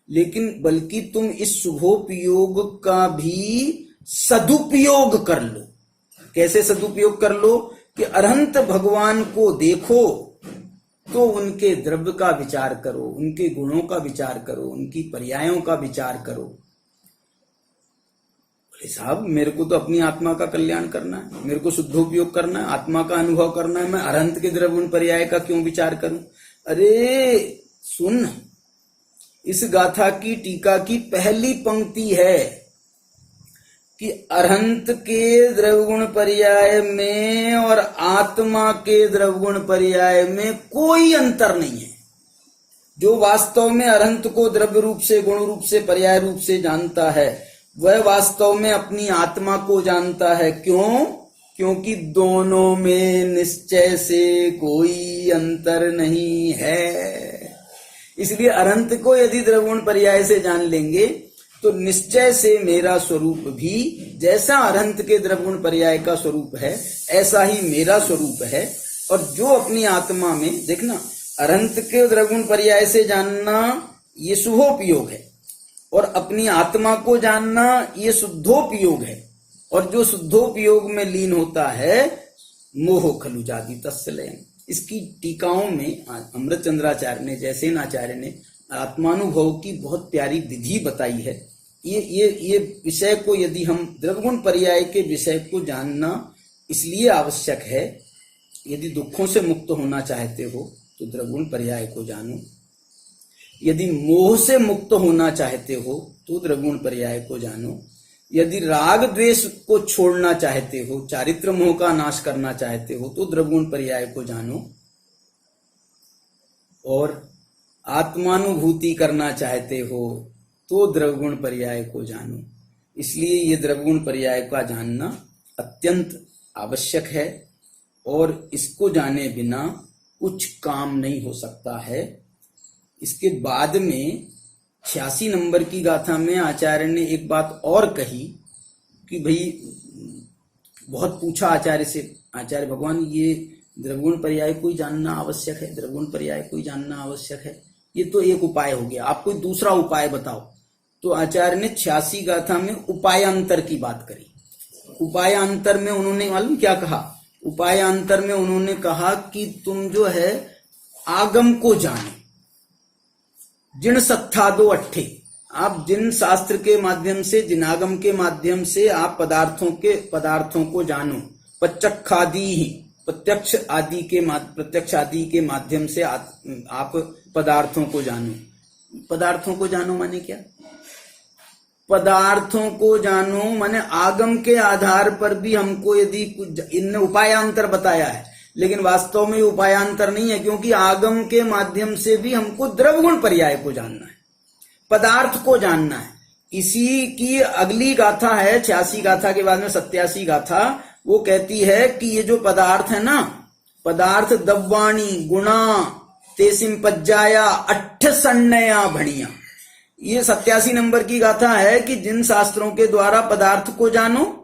Speaker 2: लेकिन बल्कि तुम इस शुभोपयोग का भी सदुपयोग कर लो। कैसे सदुपयोग कर लो? कि अरहंत भगवान को देखो तो उनके द्रव्य का विचार करो, उनके गुणों का विचार करो, उनकी पर्यायों का विचार करो। बोले साहब मेरे को तो अपनी आत्मा का कल्याण करना है, मेरे को शुद्धोपयोग करना है, आत्मा का अनुभव करना है, मैं अरहंत के द्रव्य गुण पर्याय का क्यों विचार करूं? अरे सुन, इस गाथा की टीका की पहली पंक्ति है कि अरहंत के द्रवगुण पर्याय में और आत्मा के द्रवगुण पर्याय में कोई अंतर नहीं है। जो वास्तव में अरहंत को द्रव्य रूप से, गुण रूप से, पर्याय रूप से जानता है, वह वास्तव में अपनी आत्मा को जानता है। क्यों? क्योंकि दोनों में निश्चय से कोई अंतर नहीं है। इसलिए अरहंत को यदि द्रवगुण पर्याय से जान लेंगे तो निश्चय से मेरा स्वरूप भी जैसा अरहंत के द्रवगुण पर्याय का स्वरूप है ऐसा ही मेरा स्वरूप है। और जो अपनी आत्मा में, देखना, अरहंत के द्रवगुण पर्याय से जानना ये शुभोपयोग है, और अपनी आत्मा को जानना ये शुद्धोपयोग है। और जो शुद्धोपयोग में लीन होता है मोह खलु जादितस्लयम्। इसकी टीकाओं में अमृत चंद्राचार्य ने, जयसेन आचार्य ने आत्मानुभव की बहुत प्यारी विधि बताई है। ये विषय को यदि हम द्रवगुण पर्याय के विषय को जानना इसलिए आवश्यक है, यदि दुखों से मुक्त होना चाहते हो तो द्रवगुण पर्याय को जानो, यदि मोह से मुक्त होना चाहते हो तो द्रवगुण पर्याय को जानो, यदि राग द्वेष को छोड़ना चाहते हो, चारित्र मोह का नाश करना चाहते हो तो द्रवगुण पर्याय को जानो, और आत्मानुभूति करना चाहते हो तो द्रवगुण पर्याय को जानो। इसलिए ये द्रवगुण पर्याय का जानना अत्यंत आवश्यक है, और इसको जाने बिना कुछ काम नहीं हो सकता है। इसके बाद में 86 नंबर की गाथा में आचार्य ने एक बात और कही कि भाई, बहुत पूछा आचार्य से, आचार्य भगवान ये द्रवगुण पर्याय को ही जानना आवश्यक है, द्रवगुण पर्याय को ही जानना आवश्यक है, ये तो एक उपाय हो गया, आप कोई दूसरा उपाय बताओ। तो आचार्य ने 86 गाथा में उपायांतर की बात करी। उपायांतर में उन्होंने मालूम क्या कहा? उपायांतर में उन्होंने कहा कि तुम जो है आगम को जाने, जिन सत्था दो अट्ठे, आप जिन शास्त्र के माध्यम से, जिन आगम के माध्यम से आप पदार्थों को जानो, प्रत्यक्षादि ही, प्रत्यक्ष आदि के माध्यम से आप पदार्थों को जानो। पदार्थों को जानो माने क्या? पदार्थों को जानो माने आगम के आधार पर भी हमको यदि कुछ, इनने उपायांतर बताया है लेकिन वास्तव में उपायांतर नहीं है, क्योंकि आगम के माध्यम से भी हमको द्रवगुण पर्याय को जानना है, पदार्थ को जानना है। इसी की अगली गाथा है 86 गाथा के बाद में 87 गाथा, वो कहती है कि ये जो पदार्थ है ना, पदार्थ दव्वाणी गुणा तेसिम पज्जाया अट्ठ सन्नया भणिया, ये 87 नंबर की गाथा है कि जिन शास्त्रों के द्वारा पदार्थ को जानो,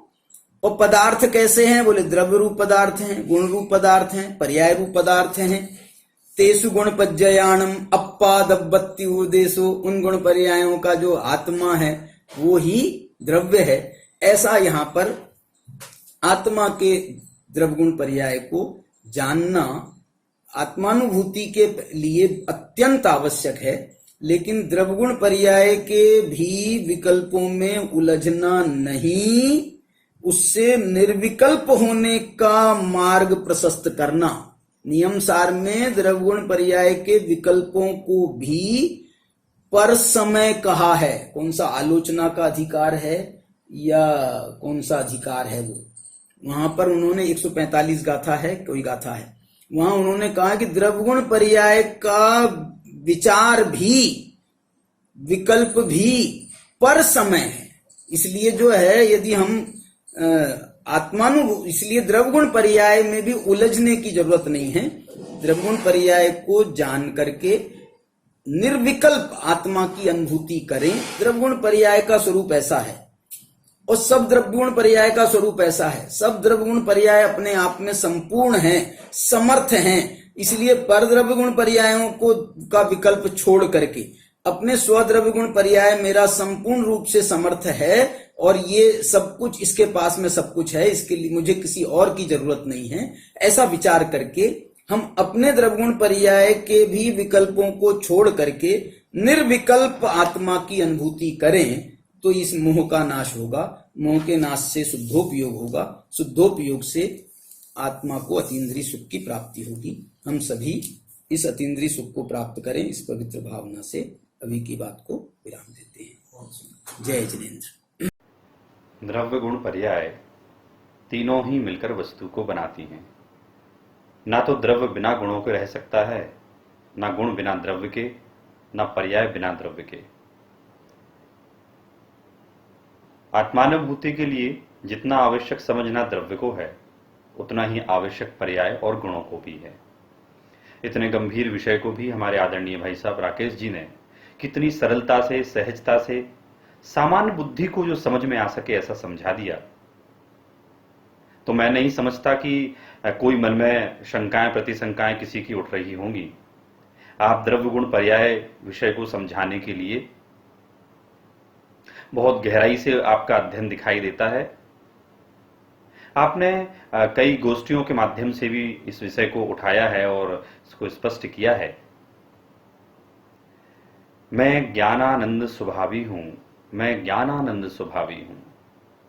Speaker 2: और पदार्थ कैसे हैं? बोले द्रव्य रूप पदार्थ हैं, गुण रूप पदार्थ हैं, पर्याय रूप पदार्थ हैं। तेसु गुण पज्जयाणम अप्पादब्बत्ति उदेशो, उन गुण पर्यायों का जो आत्मा है वो ही द्रव्य है। ऐसा यहाँ पर आत्मा के द्रव्य गुण पर्याय को जानना आत्मानुभूति के लिए अत्यंत आवश्यक है, लेकिन द्रव्य गुण पर्याय के भी विकल्पों में उलझना नहीं, उससे निर्विकल्प होने का मार्ग प्रशस्त करना। नियम सार में द्रव्य गुण पर्याय के विकल्पों को भी पर समय कहा है। कौन सा आलोचना का अधिकार है या कौन सा अधिकार है, वो वहां पर उन्होंने 145 गाथा है, कोई गाथा है, वहां उन्होंने कहा कि द्रव्य गुण पर्याय का विचार भी, विकल्प भी पर समय है। इसलिए जो है, यदि हम इसलिए द्रव्य गुण पर्याय में भी उलझने की जरूरत नहीं है। द्रव्य गुण पर्याय को जान करके निर्विकल्प आत्मा की अनुभूति करें। द्रव्य गुण पर्याय का स्वरूप ऐसा है और सब द्रव्य गुण पर्याय का स्वरूप ऐसा है। सब द्रव्य गुण पर्याय अपने आप में संपूर्ण हैं, समर्थ हैं। इसलिए पर द्रव्य गुण पर्यायों को का विकल्प छोड़ करके अपने स्वद्रव्य गुण पर्याय मेरा संपूर्ण रूप से समर्थ है और ये सब कुछ इसके पास में सब कुछ है, इसके लिए मुझे किसी और की जरूरत नहीं है, ऐसा विचार करके हम अपने द्रव्य गुण पर्याय के भी विकल्पों को छोड़ करके निर्विकल्प आत्मा की अनुभूति करें तो इस मोह का नाश होगा। मोह के नाश से शुद्धोपयोग होगा, शुद्धोपयोग से आत्मा को अतीन्द्रिय सुख की प्राप्ति होगी। हम सभी इस अतीन्द्रिय सुख को प्राप्त करें, इस पवित्र भावना से अभी की बात को विराम देते हैं। जय जिनेन्द्र।
Speaker 1: द्रव्य गुण पर्याय तीनों ही मिलकर वस्तु को बनाती हैं। ना तो द्रव्य बिना गुणों के रह सकता है, ना गुण बिना द्रव्य के, ना पर्याय बिना द्रव्य के। आत्मानुभूति के लिए जितना आवश्यक समझना द्रव्य को है, उतना ही आवश्यक पर्याय और गुणों को भी है। इतने गंभीर विषय को भी हमारे आदरणीय भाई साहब राकेश जी ने कितनी सरलता से, सहजता से, सामान्य बुद्धि को जो समझ में आ सके ऐसा समझा दिया। तो मैं नहीं समझता कि कोई मन में शंकाएं प्रतिशंकाएं किसी की उठ रही होंगी। आप द्रव्य गुण पर्याय विषय को समझाने के लिए बहुत गहराई से आपका अध्ययन दिखाई देता है। आपने कई गोष्ठियों के माध्यम से भी इस विषय को उठाया है और इसको स्पष्ट किया है। मैं ज्ञानानंद स्वभावी हूं, मैं ज्ञानानंद स्वभावी हूं।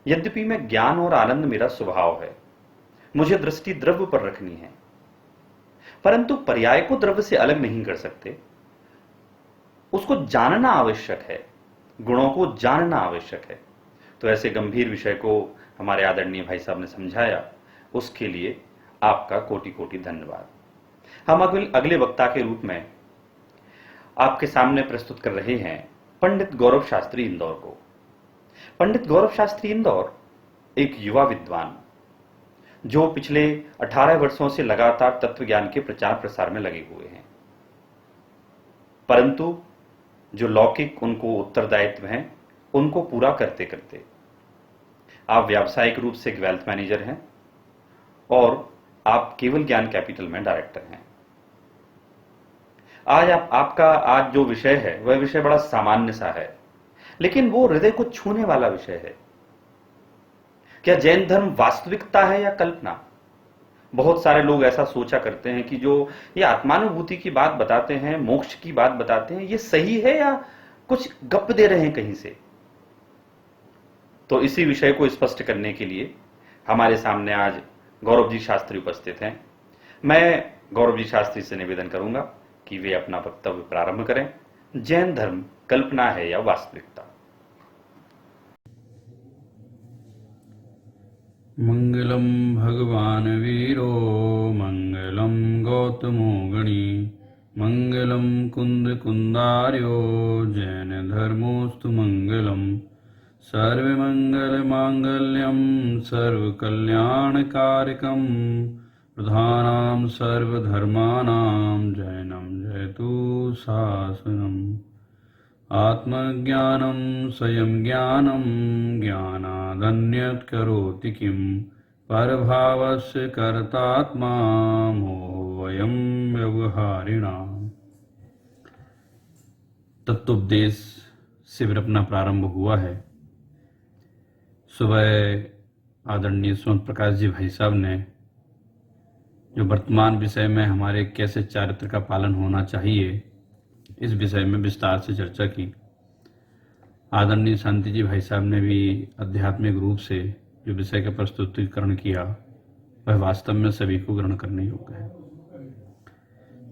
Speaker 1: यद्यपि मैं ज्ञान और आनंद मेरा स्वभाव है, मुझे दृष्टि द्रव्य पर रखनी है, परंतु पर्याय को द्रव्य से अलग नहीं कर सकते। उसको जानना आवश्यक है, गुणों को जानना आवश्यक है। तो ऐसे गंभीर विषय को हमारे आदरणीय भाई साहब ने समझाया, उसके लिए आपका कोटि कोटि धन्यवाद। हम अगले वक्ता के रूप में आपके सामने प्रस्तुत कर रहे हैं पंडित गौरव शास्त्री इंदौर को। पंडित गौरव शास्त्री इंदौर एक युवा विद्वान जो पिछले 18 वर्षों से लगातार तत्व ज्ञान के प्रचार प्रसार में लगे हुए हैं, परंतु जो लौकिक उनको उत्तरदायित्व हैं उनको पूरा करते करते आप व्यावसायिक रूप से एक वेल्थ मैनेजर हैं और आप केवल ज्ञान कैपिटल में डायरेक्टर हैं। आज आपका आज जो विषय है वह विषय बड़ा सामान्य सा है, लेकिन वो हृदय को छूने वाला विषय है। क्या जैन धर्म वास्तविकता है या कल्पना? बहुत सारे लोग ऐसा सोचा करते हैं कि जो ये आत्मानुभूति की बात बताते हैं, मोक्ष की बात बताते हैं, ये सही है या कुछ गप दे रहे हैं कहीं से। तो इसी विषय को स्पष्ट करने के लिए हमारे सामने आज गौरव जी शास्त्री उपस्थित हैं। मैं गौरव जी शास्त्री से निवेदन करूंगा कि वे अपना वक्तव्य प्रारंभ करें। जैन धर्म कल्पना है या वास्तविकता?
Speaker 3: मंगलम भगवान वीरो मंगलम गौतमो गणी मंगलम कुंद कुंदार्यो जैन धर्मोस्तु मंगलम सर्वमंगल मांगल्यम सर्वकल्याणकारकम प्रधानां सर्वधर्माणां जैनम जयतु शासनम्। आत्मज्ञानं स्वयं ज्ञानं ज्ञानादन्यत् करोति किं परभावस्य कर्तात्मा मोहो वयं व्यवहारिणाम। तत्वोपदेश शिविर अपना प्रारंभ हुआ है। सुबह आदरणीय सोम प्रकाश जी भाई साहब ने जो वर्तमान विषय में हमारे कैसे चारित्र का पालन होना चाहिए, इस विषय में विस्तार से चर्चा की। आदरणीय शांति जी भाई साहब ने भी आध्यात्मिक रूप से जो विषय का प्रस्तुतिकरण किया, वह वास्तव में सभी को ग्रहण करने योग्य है।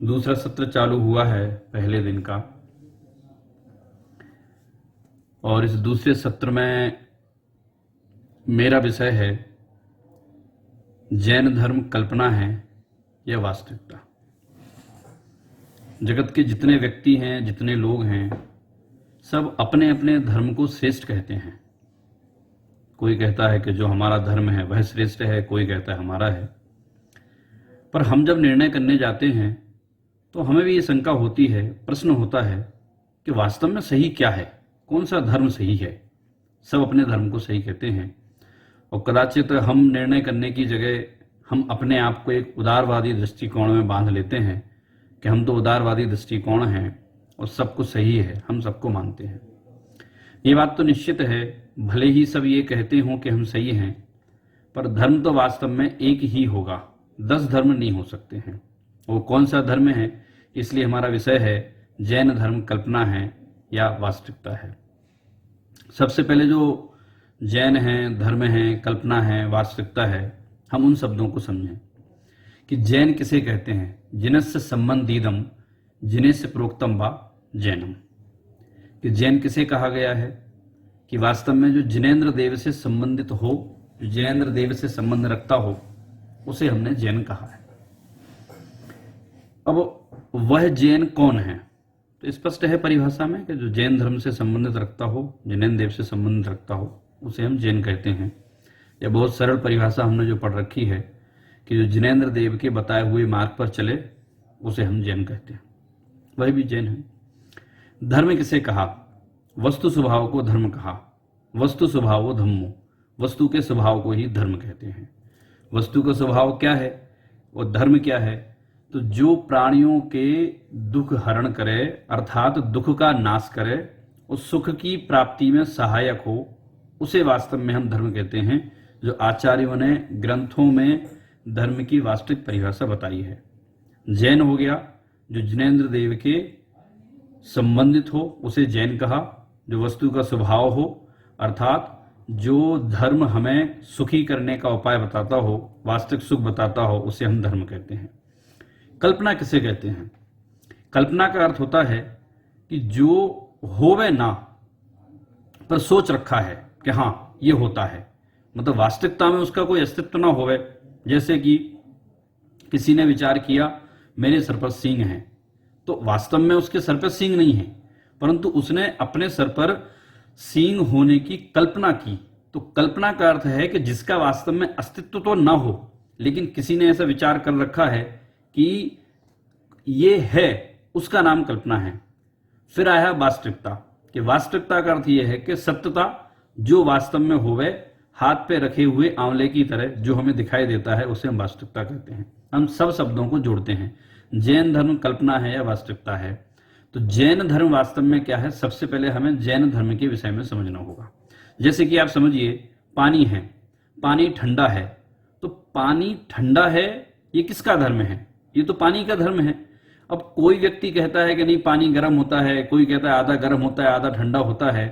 Speaker 3: दूसरा सत्र चालू हुआ है पहले दिन का, और इस दूसरे सत्र में मेरा विषय है जैन धर्म कल्पना है या वास्तविकता। जगत के जितने व्यक्ति हैं, जितने लोग हैं, सब अपने अपने धर्म को श्रेष्ठ कहते हैं। कोई कहता है कि जो हमारा धर्म है वह श्रेष्ठ है, कोई कहता है हमारा है। पर हम जब निर्णय करने जाते हैं तो हमें भी ये शंका होती है, प्रश्न होता है कि वास्तव में सही क्या है, कौन सा धर्म सही है। सब अपने धर्म को सही कहते हैं, और कदाचित हम निर्णय करने की जगह हम अपने आप को एक उदारवादी दृष्टिकोण में बांध लेते हैं कि हम तो उदारवादी दृष्टिकोण हैं और सब कुछ सही है, हम सबको मानते हैं। ये बात तो निश्चित है, भले ही सब ये कहते हों कि हम सही हैं, पर धर्म तो वास्तव में एक ही होगा, 10 धर्म नहीं हो सकते हैं। वो कौन सा धर्म है, इसलिए हमारा विषय है जैन धर्म कल्पना है या वास्तविकता है। सबसे पहले जो जैन है, धर्म है, कल्पना है, वास्तविकता है, हम उन शब्दों को समझें कि जैन किसे कहते हैं। जिनस्य संबंधिदम जिनेस्य प्रोक्तम वा जैनम। कि जैन किसे कहा गया है कि वास्तव में जो जिनेंद्र देव से संबंधित हो, जो जिनेंद्र देव से संबंध रखता हो, उसे हमने जैन कहा है। अब वह जैन कौन है, तो स्पष्ट है परिभाषा में कि जो जैन धर्म से संबंधित रखता हो, जिनेंद्र देव से संबंधित रखता हो, उसे हम जैन कहते हैं। यह बहुत सरल परिभाषा हमने जो पढ़ रखी है कि जो जिनेंद्र देव के बताए हुए मार्ग पर चले, उसे हम जैन कहते हैं, वह भी जैन है। धर्म किसे कहा, वस्तु स्वभाव को धर्म कहा। वस्तु स्वभावो धम्मो, वस्तु के स्वभाव को ही धर्म कहते हैं। वस्तु का स्वभाव क्या है और धर्म क्या है, तो जो प्राणियों के दुख हरण करे, अर्थात दुख का नाश करे और सुख की प्राप्ति में सहायक हो, उसे वास्तव में हम धर्म कहते हैं। जो आचार्यों ने ग्रंथों में धर्म की वास्तविक परिभाषा बताई है। जैन हो गया जो जिनेंद्र देव के संबंधित हो, उसे जैन कहा। जो वस्तु का स्वभाव हो, अर्थात जो धर्म हमें सुखी करने का उपाय बताता हो, वास्तविक सुख बताता हो, उसे हम धर्म कहते हैं। कल्पना किसे कहते हैं, कल्पना का अर्थ होता है कि जो होवे ना पर सोच रखा है कि हाँ ये होता है, मतलब वास्तविकता में उसका कोई अस्तित्व ना होवे। जैसे कि किसी ने विचार किया मेरे सर पर सींग है, तो वास्तव में उसके सर पर सींग नहीं है, परंतु उसने अपने सर पर सींग होने की कल्पना की। तो कल्पना का अर्थ है कि जिसका वास्तव में अस्तित्व तो ना हो, लेकिन किसी ने ऐसा विचार कर रखा है कि ये है, उसका नाम कल्पना है। फिर आया वास्तविकता, कि वास्तविकता का अर्थ यह है कि सत्यता जो वास्तव में होवे, हाथ पे रखे हुए आंवले की तरह जो हमें दिखाई देता है, उसे हम वास्तविकता कहते हैं। हम सब शब्दों को जोड़ते हैं, जैन धर्म कल्पना है या वास्तविकता है। तो जैन धर्म वास्तव में क्या है, सबसे पहले हमें जैन धर्म के विषय में समझना होगा। जैसे कि आप समझिए पानी है, पानी ठंडा है, तो पानी ठंडा है ये किसका धर्म है, ये तो पानी का धर्म है। अब कोई व्यक्ति कहता है कि नहीं पानी गर्म होता है, कोई कहता है आधा गर्म होता है आधा ठंडा होता है,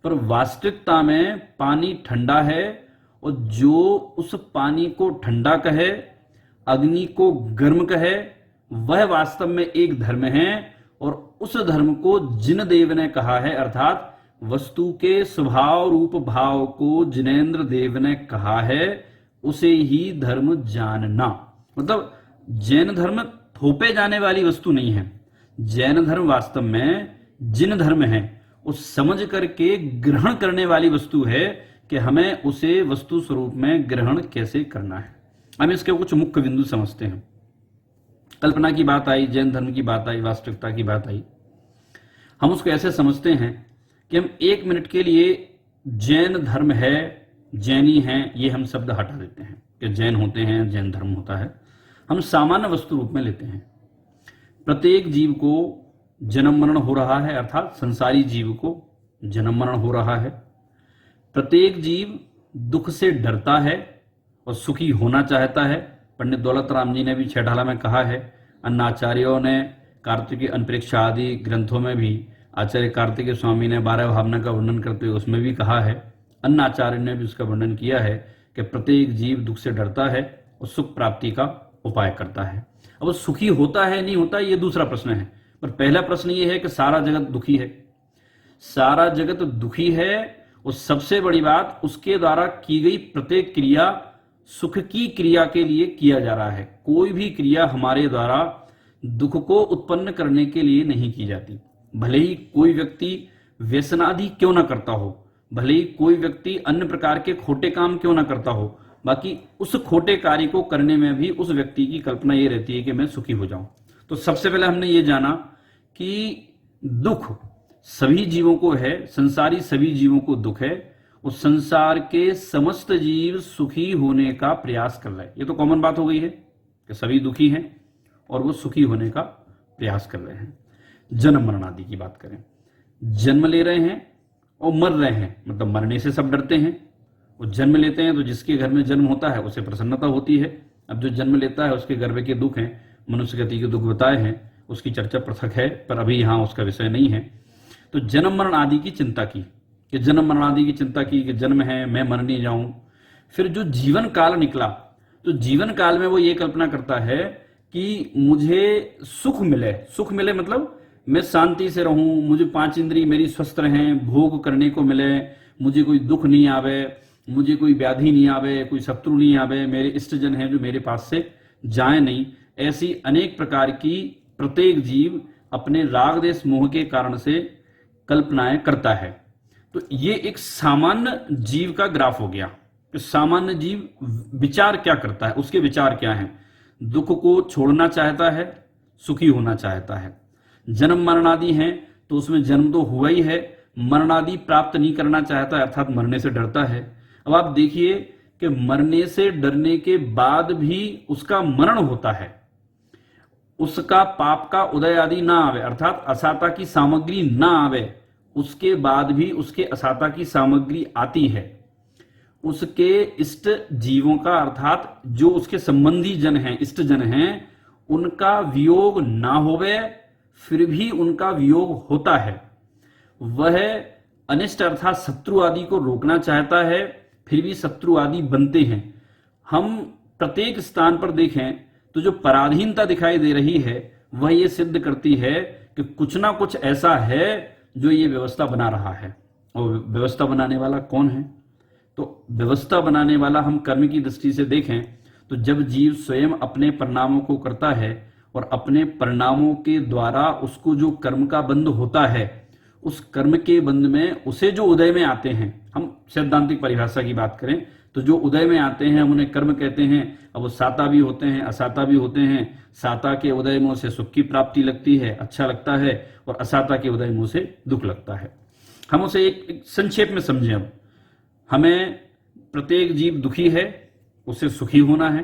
Speaker 3: पर वास्तविकता में पानी ठंडा है, और जो उस पानी को ठंडा कहे, अग्नि को गर्म कहे, वह वास्तव में एक धर्म है। और उस धर्म को जिन देव ने कहा है, अर्थात वस्तु के स्वभाव रूप भाव को जिनेंद्र देव ने कहा है, उसे ही धर्म जानना। मतलब जैन धर्म थोपे जाने वाली वस्तु नहीं है। जैन धर्म वास्तव में जिन धर्म है उस समझ करके ग्रहण करने वाली वस्तु है कि हमें उसे वस्तु स्वरूप में ग्रहण कैसे करना है। हम इसके कुछ मुख्य बिंदु समझते हैं। कल्पना की बात आई, जैन धर्म की बात आई, वास्तविकता की बात आई। हम उसको ऐसे समझते हैं कि हम 1 मिनट के लिए जैन धर्म है, जैनी है, ये हम शब्द हटा देते हैं कि जैन होते हैं, जैन धर्म होता है। हम सामान्य वस्तु रूप में लेते हैं। प्रत्येक जीव को जन्म मरण हो रहा है, अर्थात संसारी जीव को जन्म मरण हो रहा है। प्रत्येक जीव दुख से डरता है और सुखी होना चाहता है। पंडित दौलत राम जी ने भी छेठाला में कहा है, अन्नाचार्यों ने कार्तिकी अंतरिक्षा आदि ग्रंथों में भी, आचार्य कार्तिकेय स्वामी ने 12 भावना का वर्णन करते हुए उसमें भी कहा है, अन्नाचार्य ने भी उसका वर्णन किया है कि प्रत्येक जीव दुख से डरता है और सुख प्राप्ति का उपाय करता है। अब वो सुखी होता है नहीं होता ये दूसरा प्रश्न है, पर पहला प्रश्न ये है कि सारा जगत दुखी है। सारा जगत दुखी है और सबसे बड़ी बात, उसके द्वारा की गई प्रत्येक क्रिया सुख की क्रिया के लिए किया जा रहा है। कोई भी क्रिया हमारे द्वारा दुख को उत्पन्न करने के लिए नहीं की जाती। भले ही कोई व्यक्ति व्यसनादि क्यों ना करता हो, भले ही कोई व्यक्ति अन्य प्रकार के खोटे काम क्यों ना करता हो, बाकी उस खोटे कार्य को करने में भी उस व्यक्ति की कल्पना ये रहती है कि मैं सुखी हो जाऊं। तो सबसे पहले हमने ये जाना कि दुख सभी जीवों को है, संसारी सभी जीवों को दुख है और संसार के समस्त जीव सुखी होने का प्रयास कर रहे हैं। ये तो कॉमन बात हो गई है कि सभी दुखी हैं और वो सुखी होने का प्रयास कर रहे हैं। जन्म मरण आदि की बात करें, जन्म ले रहे हैं और मर रहे हैं, मतलब मरने से सब डरते हैं। वो जन्म लेते हैं तो जिसके घर में जन्म होता है उसे प्रसन्नता होती है। अब जो जन्म लेता है उसके गर्भ के दुख हैं, मनुष्य गति के दुख बताए हैं, उसकी चर्चा पृथक है, पर अभी यहाँ उसका विषय नहीं है। तो जन्म मरण आदि की चिंता की, कि जन्म मरण आदि की चिंता की कि जन्म है, मैं मर नहीं जाऊं। फिर जो जीवन काल निकला, तो जीवन काल में वो ये कल्पना करता है कि मुझे सुख मिले। सुख मिले मतलब मैं शांति से रहूं, मुझे 5 इंद्रिय मेरी स्वस्थ रहें, भोग करने को मिले, मुझे कोई दुख नहीं आवे, मुझे कोई व्याधि नहीं आवे, कोई शत्रु नहीं आवे, मेरे इष्टजन हैं जो मेरे पास से जाए नहीं। ऐसी अनेक प्रकार की प्रत्येक जीव अपने राग देश मोह के कारण से कल्पनाएं करता है। तो ये एक सामान्य जीव का ग्राफ हो गया कि सामान्य जीव विचार क्या करता है, उसके विचार क्या हैं। दुख को छोड़ना चाहता है, सुखी होना चाहता है। जन्म मरणादि हैं तो उसमें जन्म तो हुआ ही है, मरणादि प्राप्त नहीं करना चाहता है, अर्थात मरने से डरता है। अब आप देखिए कि मरने से डरने के बाद भी उसका मरण होता है, उसका पाप का उदय आदि ना आवे, अर्थात असाता की सामग्री ना आवे, उसके बाद भी उसके असाता की सामग्री आती है। उसके इष्ट जीवों का, अर्थात जो उसके संबंधी जन हैं, इष्ट जन हैं, उनका वियोग ना होवे, फिर भी उनका वियोग होता है। वह अनिष्ट अर्थात शत्रु आदि को रोकना चाहता है, फिर भी शत्रु आदि बनते हैं। हम प्रत्येक स्थान पर देखें तो जो पराधीनता दिखाई दे रही है वह ये सिद्ध करती है कि कुछ ना कुछ ऐसा है जो ये व्यवस्था बना रहा है। और व्यवस्था बनाने वाला कौन है? तो व्यवस्था बनाने वाला हम कर्म की दृष्टि से देखें तो जब जीव स्वयं अपने परिणामों को करता है और अपने परिणामों के द्वारा उसको जो कर्म का बंध होता है, उस कर्म के बंध में उसे जो उदय में आते हैं, हम सैद्धांतिक परिभाषा की बात करें तो जो उदय में आते हैं हम उन्हें कर्म कहते हैं। अब वो साता भी होते हैं, असाता भी होते हैं। साता के उदय में उसे सुख की प्राप्ति लगती है, अच्छा लगता है, और असाता के उदय में उसे दुख लगता है। हम उसे एक संक्षेप में समझें। अब हमें प्रत्येक जीव दुखी है, उसे सुखी होना है।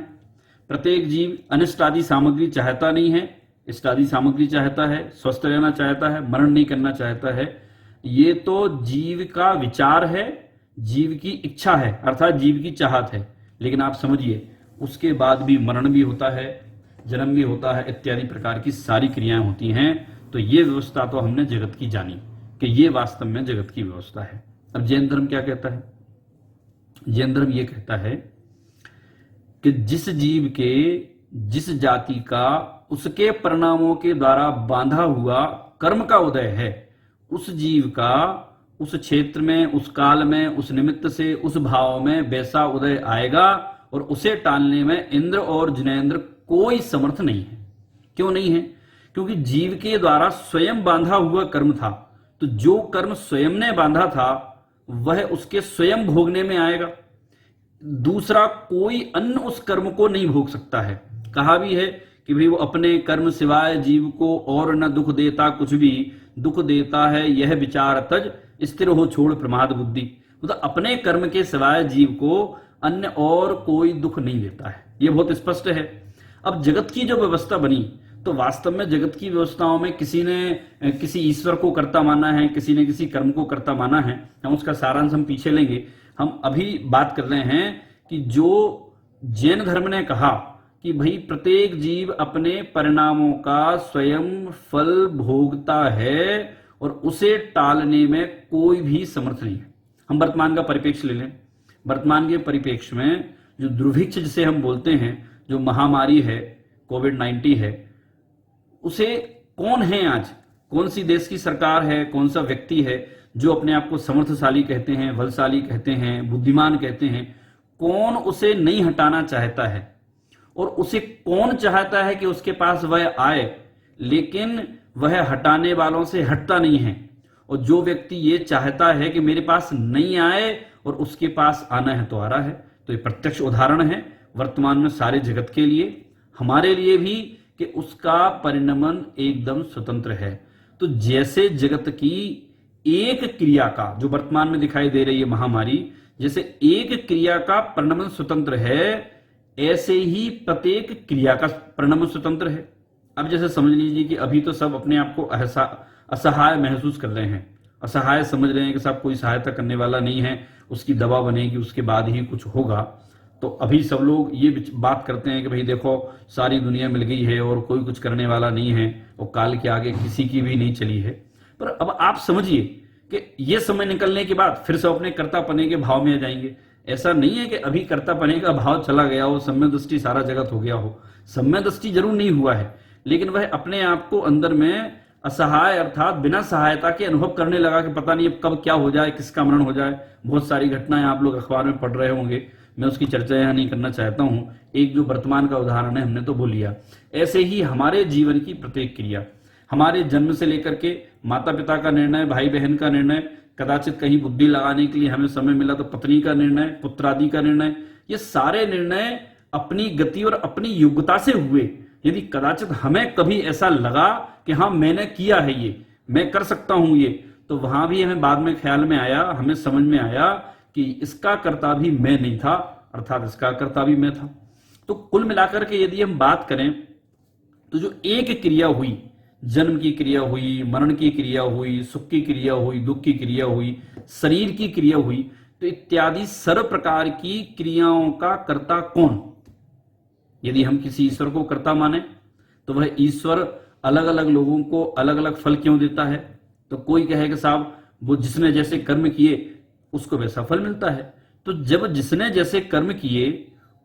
Speaker 3: प्रत्येक जीव अनिष्ट आदि सामग्री चाहता नहीं है, इष्ट आदि सामग्री चाहता है, स्वस्थ रहना चाहता है, मरण नहीं करना चाहता है। ये तो जीव का विचार है, जीव की इच्छा है, अर्थात जीव की चाहत है। लेकिन आप समझिए उसके बाद भी मरण भी होता है, जन्म भी होता है, इत्यादि प्रकार की सारी क्रियाएं होती हैं। तो ये व्यवस्था तो हमने जगत की जानी कि ये वास्तव में जगत की व्यवस्था है। अब जैन धर्म क्या कहता है? जैन धर्म ये कहता है कि जिस जीव के, जिस जाति का उसके परिणामों के द्वारा बांधा हुआ कर्म का उदय है, उस जीव का उस क्षेत्र में, उस काल में, उस निमित्त से, उस भाव में वैसा उदय आएगा और उसे टालने में इंद्र और जिनेंद्र कोई समर्थ नहीं है। क्यों नहीं है? क्योंकि जीव के द्वारा स्वयं बांधा हुआ कर्म था। तो जो कर्म स्वयं ने बांधा था वह उसके स्वयं भोगने में आएगा। दूसरा कोई अन्य उस कर्म को नहीं भोग सकता है। कहा भी है कि भाई वो अपने कर्म सिवाय जीव को और न दुख देता कुछ भी, दुख देता है यह विचार तज, स्थिर हो छोड़ प्रमाद बुद्धि। मतलब अपने कर्म के सिवाय जीव को अन्य और कोई दुख नहीं देता है। यह बहुत स्पष्ट है। अब जगत की जो व्यवस्था बनी तो वास्तव में जगत की व्यवस्थाओं में किसी ने किसी ईश्वर को कर्ता माना है, किसी ने किसी कर्म को कर्ता माना है। हम उसका सारांश हम पीछे लेंगे। हम अभी बात कर रहे हैं कि जो जैन धर्म ने कहा कि भाई प्रत्येक जीव अपने परिणामों का स्वयं फल भोगता है और उसे टालने में कोई भी समर्थ नहीं है। हम वर्तमान का परिप्रेक्ष्य ले लें। वर्तमान के परिप्रेक्ष्य में जो दुर्भिक्ष जिसे हम बोलते हैं, जो महामारी है, कोविड-19 है, उसे कौन है आज, कौन सी देश की सरकार है, कौन सा व्यक्ति है जो अपने आप को समर्थशाली कहते हैं, बलशाली कहते हैं, बुद्धिमान कहते हैं, कौन उसे नहीं हटाना चाहता है? और उसे कौन चाहता है कि उसके पास वह आए, लेकिन वह हटाने वालों से हटता नहीं है? और जो व्यक्ति ये चाहता है कि मेरे पास नहीं आए और उसके पास आना है तो आ रहा है। तो ये प्रत्यक्ष उदाहरण है वर्तमान में सारे जगत के लिए, हमारे लिए भी, कि उसका परिणमन एकदम स्वतंत्र है। तो जैसे जगत की एक क्रिया का, जो वर्तमान में दिखाई दे रही है महामारी, जैसे एक क्रिया का परिणमन स्वतंत्र है, ऐसे ही प्रत्येक क्रिया का परिणमन स्वतंत्र है। अब जैसे समझ लीजिए कि अभी तो सब अपने आप को असहाय महसूस कर रहे हैं, असहाय समझ रहे हैं कि साहब कोई सहायता करने वाला नहीं है, उसकी दवा बनेगी उसके बाद ही कुछ होगा। तो अभी सब लोग ये बात करते हैं कि भाई देखो सारी दुनिया मिल गई है और कोई कुछ करने वाला नहीं है और काल के आगे किसी की भी नहीं चली है। पर अब आप समझिए कि ये समय निकलने के बाद फिर से अपने कर्तापने के भाव में आ जाएंगे। ऐसा नहीं है कि अभी कर्तापने का भाव चला गया हो, सम्य दृष्टि सारा जगत हो गया हो। सम्य दृष्टि जरूर नहीं हुआ है, लेकिन वह अपने आप को अंदर में असहाय अर्थात बिना सहायता के अनुभव करने लगा कि पता नहीं अब कब क्या हो जाए, किसका मरण हो जाए। बहुत सारी घटनाएं आप लोग अखबार में पढ़ रहे होंगे, मैं उसकी चर्चा यहाँ नहीं करना चाहता हूं। एक जो वर्तमान का उदाहरण है हमने तो बोल लिया। ऐसे ही हमारे जीवन की प्रत्येक क्रिया, हमारे जन्म से लेकर के माता पिता का निर्णय, भाई बहन का निर्णय, कदाचित कहीं बुद्धि लगाने के लिए हमें समय मिला तो पत्नी का निर्णय, पुत्र आदि का निर्णय, ये सारे निर्णय अपनी गति और अपनी योग्यता से हुए। यदि कदाचित हमें कभी ऐसा लगा कि हाँ मैंने किया है ये, मैं कर सकता हूं ये, तो वहां भी हमें बाद में ख्याल में आया, हमें समझ में आया कि इसका कर्ता भी मैं नहीं था, अर्थात इसका कर्ता भी मैं था। तो कुल मिलाकर के यदि हम बात करें तो जो एक क्रिया हुई, जन्म की क्रिया हुई, मरण की क्रिया हुई, सुख की क्रिया हुई, दुख की क्रिया हुई, शरीर की क्रिया हुई, तो इत्यादि सर्व प्रकार की क्रियाओं का कर्ता कौन? यदि हम किसी ईश्वर को कर्ता माने तो वह ईश्वर अलग अलग लोगों को अलग अलग फल क्यों देता है? तो कोई कहे कि साहब वो जिसने जैसे कर्म किए उसको वैसा फल मिलता है। तो जब जिसने जैसे कर्म किए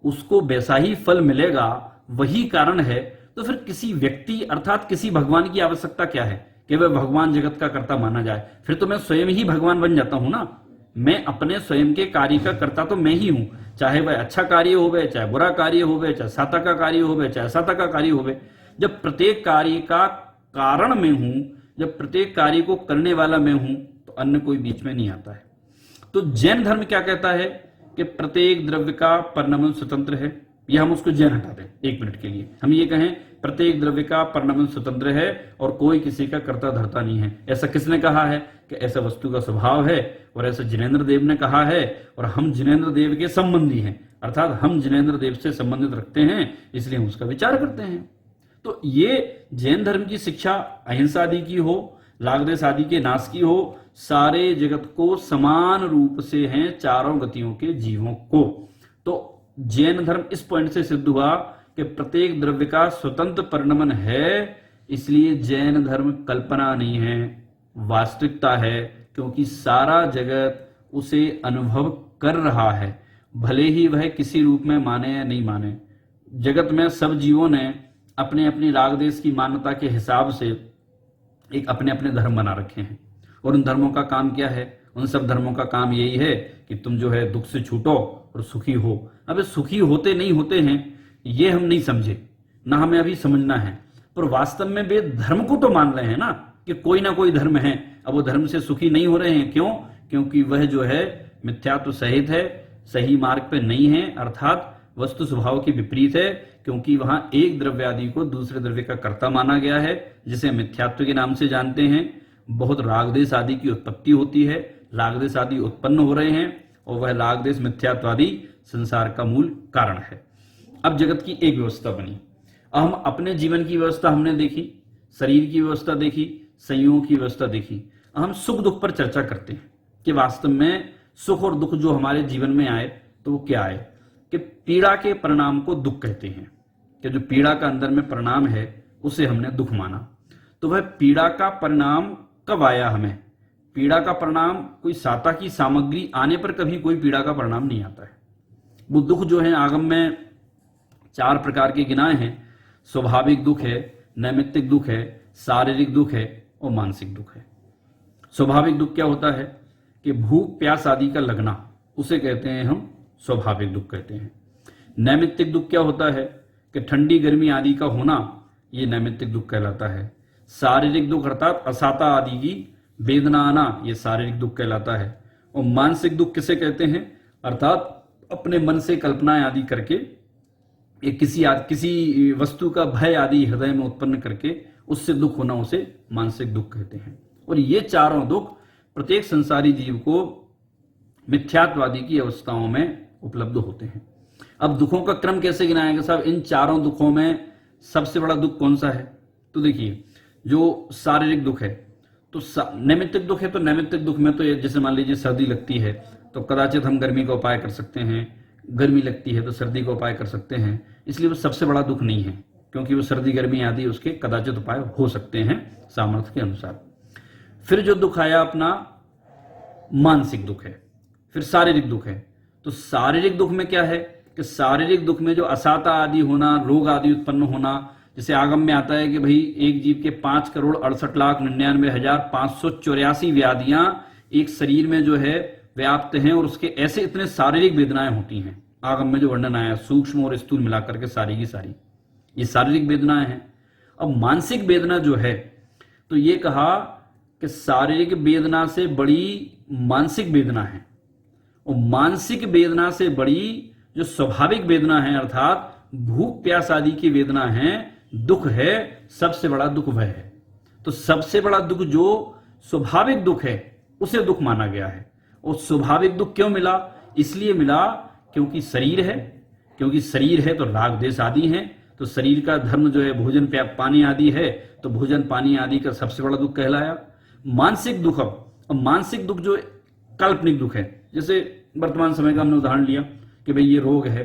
Speaker 3: उसको वैसा ही फल मिलेगा, वही कारण है, तो फिर किसी व्यक्ति अर्थात किसी भगवान की आवश्यकता क्या है कि वह भगवान जगत का कर्ता माना जाए? फिर तो मैं स्वयं ही भगवान बन जाता हूं ना। मैं अपने स्वयं के कार्य का कर्ता तो मैं ही हूं, चाहे वह अच्छा कार्य होवे, चाहे बुरा कार्य होवे, चाहे साता का कार्य होवे, चाहे साता का कार्य होवे। जब प्रत्येक कार्य का कारण मैं हूं, जब प्रत्येक कार्य को करने वाला मैं हूं, तो अन्य कोई बीच में नहीं आता है। तो जैन धर्म क्या कहता है कि प्रत्येक द्रव्य का परिणमन स्वतंत्र है। या हम उसको जैन हटा दें एक मिनट के लिए, हम ये कहें प्रत्येक द्रव्य का परिणमन स्वतंत्र है और कोई किसी का कर्ता धर्ता नहीं है। ऐसा किसने कहा है? कि ऐसा वस्तु का स्वभाव है, और ऐसा जिनेंद्र देव ने कहा है, और हम जिनेंद्र देव के संबंधी हैं, अर्थात हम जिनेंद्र देव से संबंधित रखते हैं, इसलिए हम उसका विचार करते हैं। तो ये जैन धर्म की शिक्षा अहिंसा आदि की हो, लागदेश आदि के नाश की हो, सारे जगत को समान रूप से हैं चारों गतियों के जीवों को। तो जैन धर्म इस पॉइंट से सिद्ध हुआ कि प्रत्येक द्रव्य का स्वतंत्र परिणमन है, इसलिए जैन धर्म कल्पना नहीं है, वास्तविकता है, क्योंकि सारा जगत उसे अनुभव कर रहा है, भले ही वह किसी रूप में माने या नहीं माने। जगत में सब जीवों ने अपने अपनी रागदेश की मान्यता के हिसाब से एक अपने अपने धर्म बना रखे हैं, और उन धर्मों का काम क्या है? उन सब धर्मों का काम यही है कि तुम जो है दुख से छूटो और सुखी हो। अब सुखी होते नहीं होते हैं ये हम नहीं समझे, ना हमें अभी समझना है, पर वास्तव में वे धर्म को तो मान रहे हैं ना कि कोई ना कोई धर्म है। अब वो धर्म से सुखी नहीं हो रहे हैं, क्यों? क्योंकि वह जो है मिथ्यात्व सहित है, सही मार्ग पे नहीं है, अर्थात वस्तु स्वभाव के विपरीत है, क्योंकि वहां एक द्रव्य आदि को दूसरे द्रव्य का कर्ता माना गया है, जिसे मिथ्यात्व के नाम से जानते हैं। बहुत रागदेश आदि की उत्पत्ति होती है, रागदेश आदि उत्पन्न हो रहे हैं, और वह रागदेश मिथ्यात्व आदि संसार का मूल कारण है। अब जगत की एक व्यवस्था बनी। हम अपने जीवन की व्यवस्था हमने देखी, शरीर की व्यवस्था देखी, संयोग की व्यवस्था देखी। हम सुख दुख पर चर्चा करते हैं कि वास्तव में सुख और दुख जो हमारे जीवन में आए तो वो क्या आए, कि पीड़ा के परिणाम को दुख कहते हैं, कि जो पीड़ा का अंदर में परिणाम है उसे हमने दुख माना। तो वह पीड़ा का परिणाम कब आया हमें? पीड़ा का परिणाम कोई साता की सामग्री आने पर कभी कोई पीड़ा का परिणाम नहीं आता है। वो दुख जो है आगम में 4 प्रकार के गिनाए हैं। स्वाभाविक दुख है, नैमित्तिक दुख है, शारीरिक दुख है और मानसिक दुख है। स्वाभाविक दुख क्या होता है कि भूख प्यास आदि का लगना, उसे कहते हैं हम स्वाभाविक दुख कहते हैं। नैमित्तिक दुख क्या होता है कि ठंडी गर्मी आदि का होना, ये नैमित्तिक दुख कहलाता है। शारीरिक दुख अर्थात असाता आदि की वेदना आना, ये शारीरिक दुख कहलाता है। और मानसिक दुख किसे कहते हैं? अर्थात अपने मन से कल्पनाएं आदि करके किसी वस्तु का भय आदि हृदय में उत्पन्न करके उससे दुख होना, उसे मानसिक दुख कहते हैं। और ये चारों दुख प्रत्येक संसारी जीव को मिथ्यात्वादी की अवस्थाओं में उपलब्ध होते हैं। अब दुखों का क्रम कैसे गिनाएंगे साहब? इन चारों दुखों में सबसे बड़ा दुख कौन सा है? तो देखिए, जो शारीरिक दुख है तो नैमित्तिक दुख है। तो नैमित्तिक दुख में तो जैसे मान लीजिए सर्दी लगती है तो कदाचित हम गर्मी का उपाय कर सकते हैं, गर्मी लगती है तो सर्दी का उपाय कर सकते हैं, इसलिए वो सबसे बड़ा दुख नहीं है, क्योंकि वो सर्दी गर्मी आदि उसके कदाचित उपाय हो सकते हैं सामर्थ्य के अनुसार। फिर जो दुख आया अपना मानसिक दुख है, फिर शारीरिक दुख है। तो शारीरिक दुख में क्या है कि शारीरिक दुख में जो असाता आदि होना, रोग आदि उत्पन्न होना, जैसे आगम में आता है कि भाई एक जीव के 5,68,99,584 व्याधियां एक शरीर में जो है व्याप्त हैं, और उसके ऐसे इतने शारीरिक वेदनाएं होती हैं। आगम में जो वर्णन आया सूक्ष्म और स्थूल मिलाकर के सारी की सारी ये शारीरिक वेदनाएं हैं। अब मानसिक वेदना जो है तो ये कहा कि शारीरिक वेदना से बड़ी मानसिक वेदना है, और मानसिक वेदना से बड़ी जो स्वाभाविक वेदना है अर्थात भूख प्यास आदि की वेदना है, दुख है, सबसे बड़ा दुख वह है। तो सबसे बड़ा दुख जो स्वाभाविक दुख है उसे दुख माना गया है। और स्वाभाविक दुख क्यों मिला? इसलिए मिला क्योंकि शरीर है, क्योंकि शरीर है तो राग देश आदि है, तो शरीर का धर्म जो है भोजन पानी आदि है, तो भोजन पानी आदि का सबसे बड़ा दुख कहलाया। मानसिक दुख, अब मानसिक दुख जो काल्पनिक दुख है, जैसे वर्तमान समय का हमने उदाहरण लिया कि भाई ये रोग है,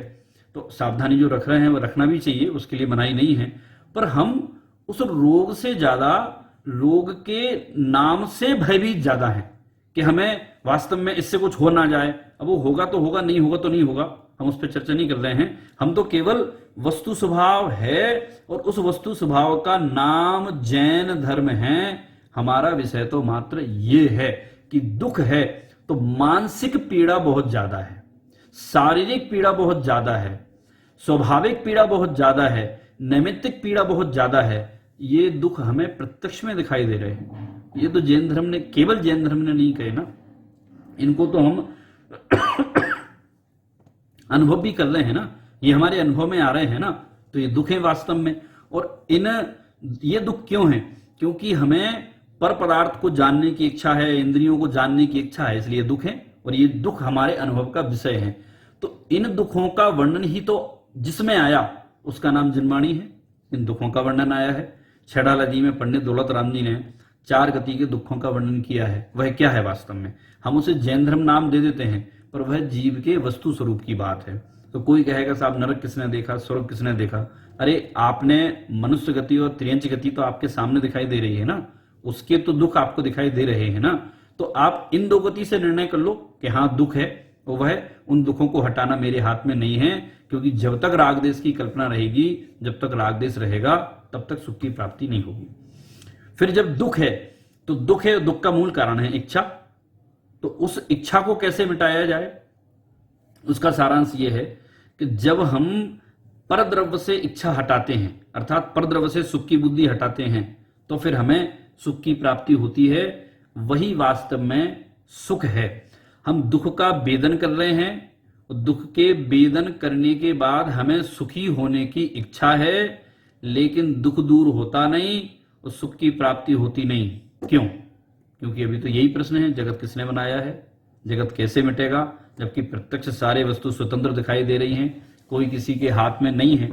Speaker 3: तो सावधानी जो रख रहे हैं वो रखना भी चाहिए, उसके लिए मनाही नहीं है, पर हम उस रोग से ज्यादा रोग के नाम से भयभीत ज्यादा है कि हमें वास्तव में इससे कुछ हो ना जाए। अब वो होगा तो होगा, नहीं होगा तो नहीं होगा, हम उस पर चर्चा नहीं कर रहे हैं। हम तो केवल वस्तु स्वभाव है और उस वस्तु स्वभाव का नाम जैन धर्म है। हमारा विषय तो मात्र ये है कि दुख है तो मानसिक पीड़ा बहुत ज्यादा है, शारीरिक पीड़ा बहुत ज्यादा है, स्वाभाविक पीड़ा बहुत ज्यादा है, नैमित्तिक पीड़ा बहुत ज्यादा है। ये दुख हमें प्रत्यक्ष में दिखाई दे रहे हैं। ये तो जैन धर्म ने, केवल जैन धर्म ने नहीं कहे ना, इनको तो हम अनुभव भी कर रहे हैं ना, ये हमारे अनुभव में आ रहे हैं ना। तो ये दुख है वास्तव में। और ये दुख क्यों है? क्योंकि हमें पर पदार्थ को जानने की इच्छा है, इंद्रियों को जानने की इच्छा है, इसलिए दुख है। और ये दुख हमारे अनुभव का विषय है। तो इन दुखों का वर्णन ही तो जिसमें आया उसका नाम जिनवाणी है। इन दुखों का वर्णन आया है। छेड़ाला जी में पंडित दौलत राम जी ने 4 गति के दुखों का वर्णन किया है। वह क्या है वास्तव में? हम उसे जैन धर्म नाम दे देते हैं, पर वह जीव के वस्तु स्वरूप की बात है। तो कोई कहेगा साहब नरक किसने देखा, स्वर्ग किसने देखा? अरे आपने मनुष्य गति और त्रियंच गति तो आपके सामने दिखाई दे रही है ना, उसके तो दुख आपको दिखाई दे रहे हैं ना। तो आप इन 2 गति से निर्णय कर लो कि हाँ दुख है, और वह उन दुखों को हटाना मेरे हाथ में नहीं है, क्योंकि जब तक राग देश की कल्पना रहेगी, जब तक राग देश रहेगा, तब तक सुख की प्राप्ति नहीं होगी। फिर जब दुख है तो दुख है, दुख का मूल कारण है इच्छा। तो उस इच्छा को कैसे मिटाया जाए? उसका सारांश यह है कि जब हम परद्रव्य से इच्छा हटाते हैं, अर्थात परद्रव्य से सुख की बुद्धि हटाते हैं, तो फिर हमें सुख की प्राप्ति होती है। वही वास्तव में सुख है। हम दुख का वेदन कर रहे हैं, दुख के वेदन करने के बाद हमें सुखी होने की इच्छा है, लेकिन दुख दूर होता नहीं और सुख की प्राप्ति होती नहीं। क्यों? क्योंकि अभी तो यही प्रश्न है, जगत किसने बनाया है, जगत कैसे मिटेगा, जबकि प्रत्यक्ष सारे वस्तु स्वतंत्र दिखाई दे रही हैं, कोई किसी के हाथ में नहीं है।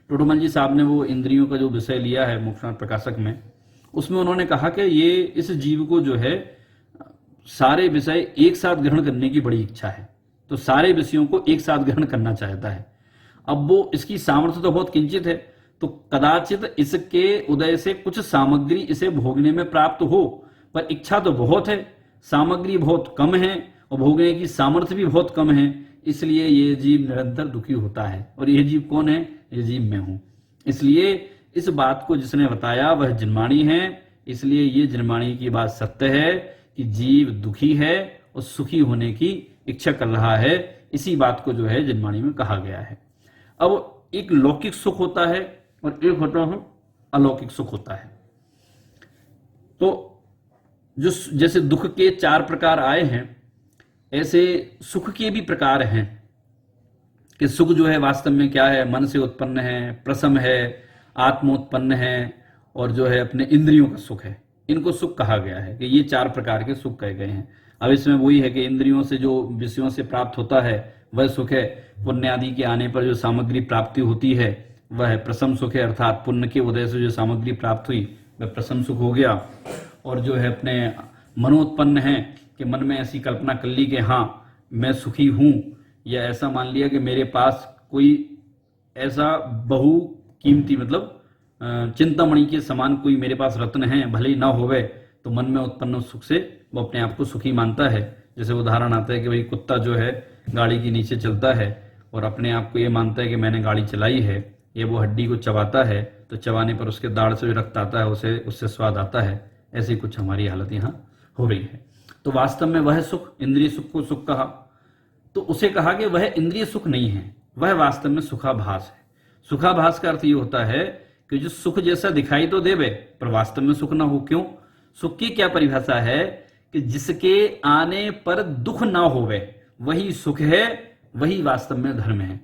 Speaker 3: टोडरमल जी साहब ने वो इंद्रियों का जो विषय लिया है मोक्षनाथ प्रकाशक में, उसमें उन्होंने कहा कि ये इस जीव को जो है सारे विषय एक साथ ग्रहण करने की बड़ी इच्छा है, तो सारे विषयों को एक साथ ग्रहण करना चाहता है। अब वो इसकी सामर्थ्य तो बहुत किंचित है, तो कदाचित इसके उदय से कुछ सामग्री इसे भोगने में प्राप्त हो, पर इच्छा तो बहुत है, सामग्री बहुत कम है और भोगने की सामर्थ्य भी बहुत कम है, इसलिए ये जीव निरंतर दुखी होता है। और यह जीव कौन है? ये जीव मैं हूं। इसलिए इस बात को जिसने बताया वह जिनमाणी है, इसलिए ये जिनमाणी की बात सत्य है कि जीव दुखी है और सुखी होने की इच्छा कर रहा है। इसी बात को जो है जिनमाणी में कहा गया है। अब एक लौकिक सुख होता है और एक होता है अलौकिक सुख होता है। तो जो जैसे दुख के 4 प्रकार आए हैं, ऐसे सुख के भी प्रकार हैं कि सुख जो है वास्तव में क्या है? मन से उत्पन्न है, प्रसम है, आत्मोत्पन्न है और जो है अपने इंद्रियों का सुख है। इनको सुख कहा गया है कि ये 4 प्रकार के सुख कहे गए हैं। अब इसमें वही है कि इंद्रियों से जो विषयों से प्राप्त होता है वह सुख है, पुण्य आदि के आने पर जो सामग्री प्राप्ति होती है वह प्रसम सुख है, अर्थात पुण्य के उदय से जो सामग्री प्राप्त हुई वह प्रसम सुख हो गया। और जो है अपने मनोत्पन्न है कि मन में ऐसी कल्पना कर ली कि हाँ मैं सुखी हूं, या ऐसा मान लिया कि मेरे पास कोई ऐसा बहु कीमती मतलब चिंतामणि के समान कोई मेरे पास रत्न है, भले ही ना होवे तो मन में उत्पन्न सुख से वो अपने आप को सुखी मानता है। जैसे उदाहरण आता है कि भाई कुत्ता जो है गाड़ी के नीचे चलता है और अपने आप को ये मानता है कि मैंने गाड़ी चलाई है, ये वो हड्डी को चबाता है तो चबाने पर उसके दाढ़ से जो रक्त आता है उसे उससे स्वाद आता है। ऐसी कुछ हमारी हालत यहाँ हो रही है। तो वास्तव में वह सुख, इंद्रिय सुख को सुख कहा, तो उसे कहा कि वह इंद्रिय सुख नहीं है, वह वास्तव में सुखाभास है। सुखाभास का अर्थ ये होता है कि जो सुख जैसा दिखाई तो देवे पर वास्तव में सुख ना हो। क्यों? सुख की क्या परिभाषा है कि जिसके आने पर दुख ना होवे वही सुख है, वही वास्तव में धर्म है।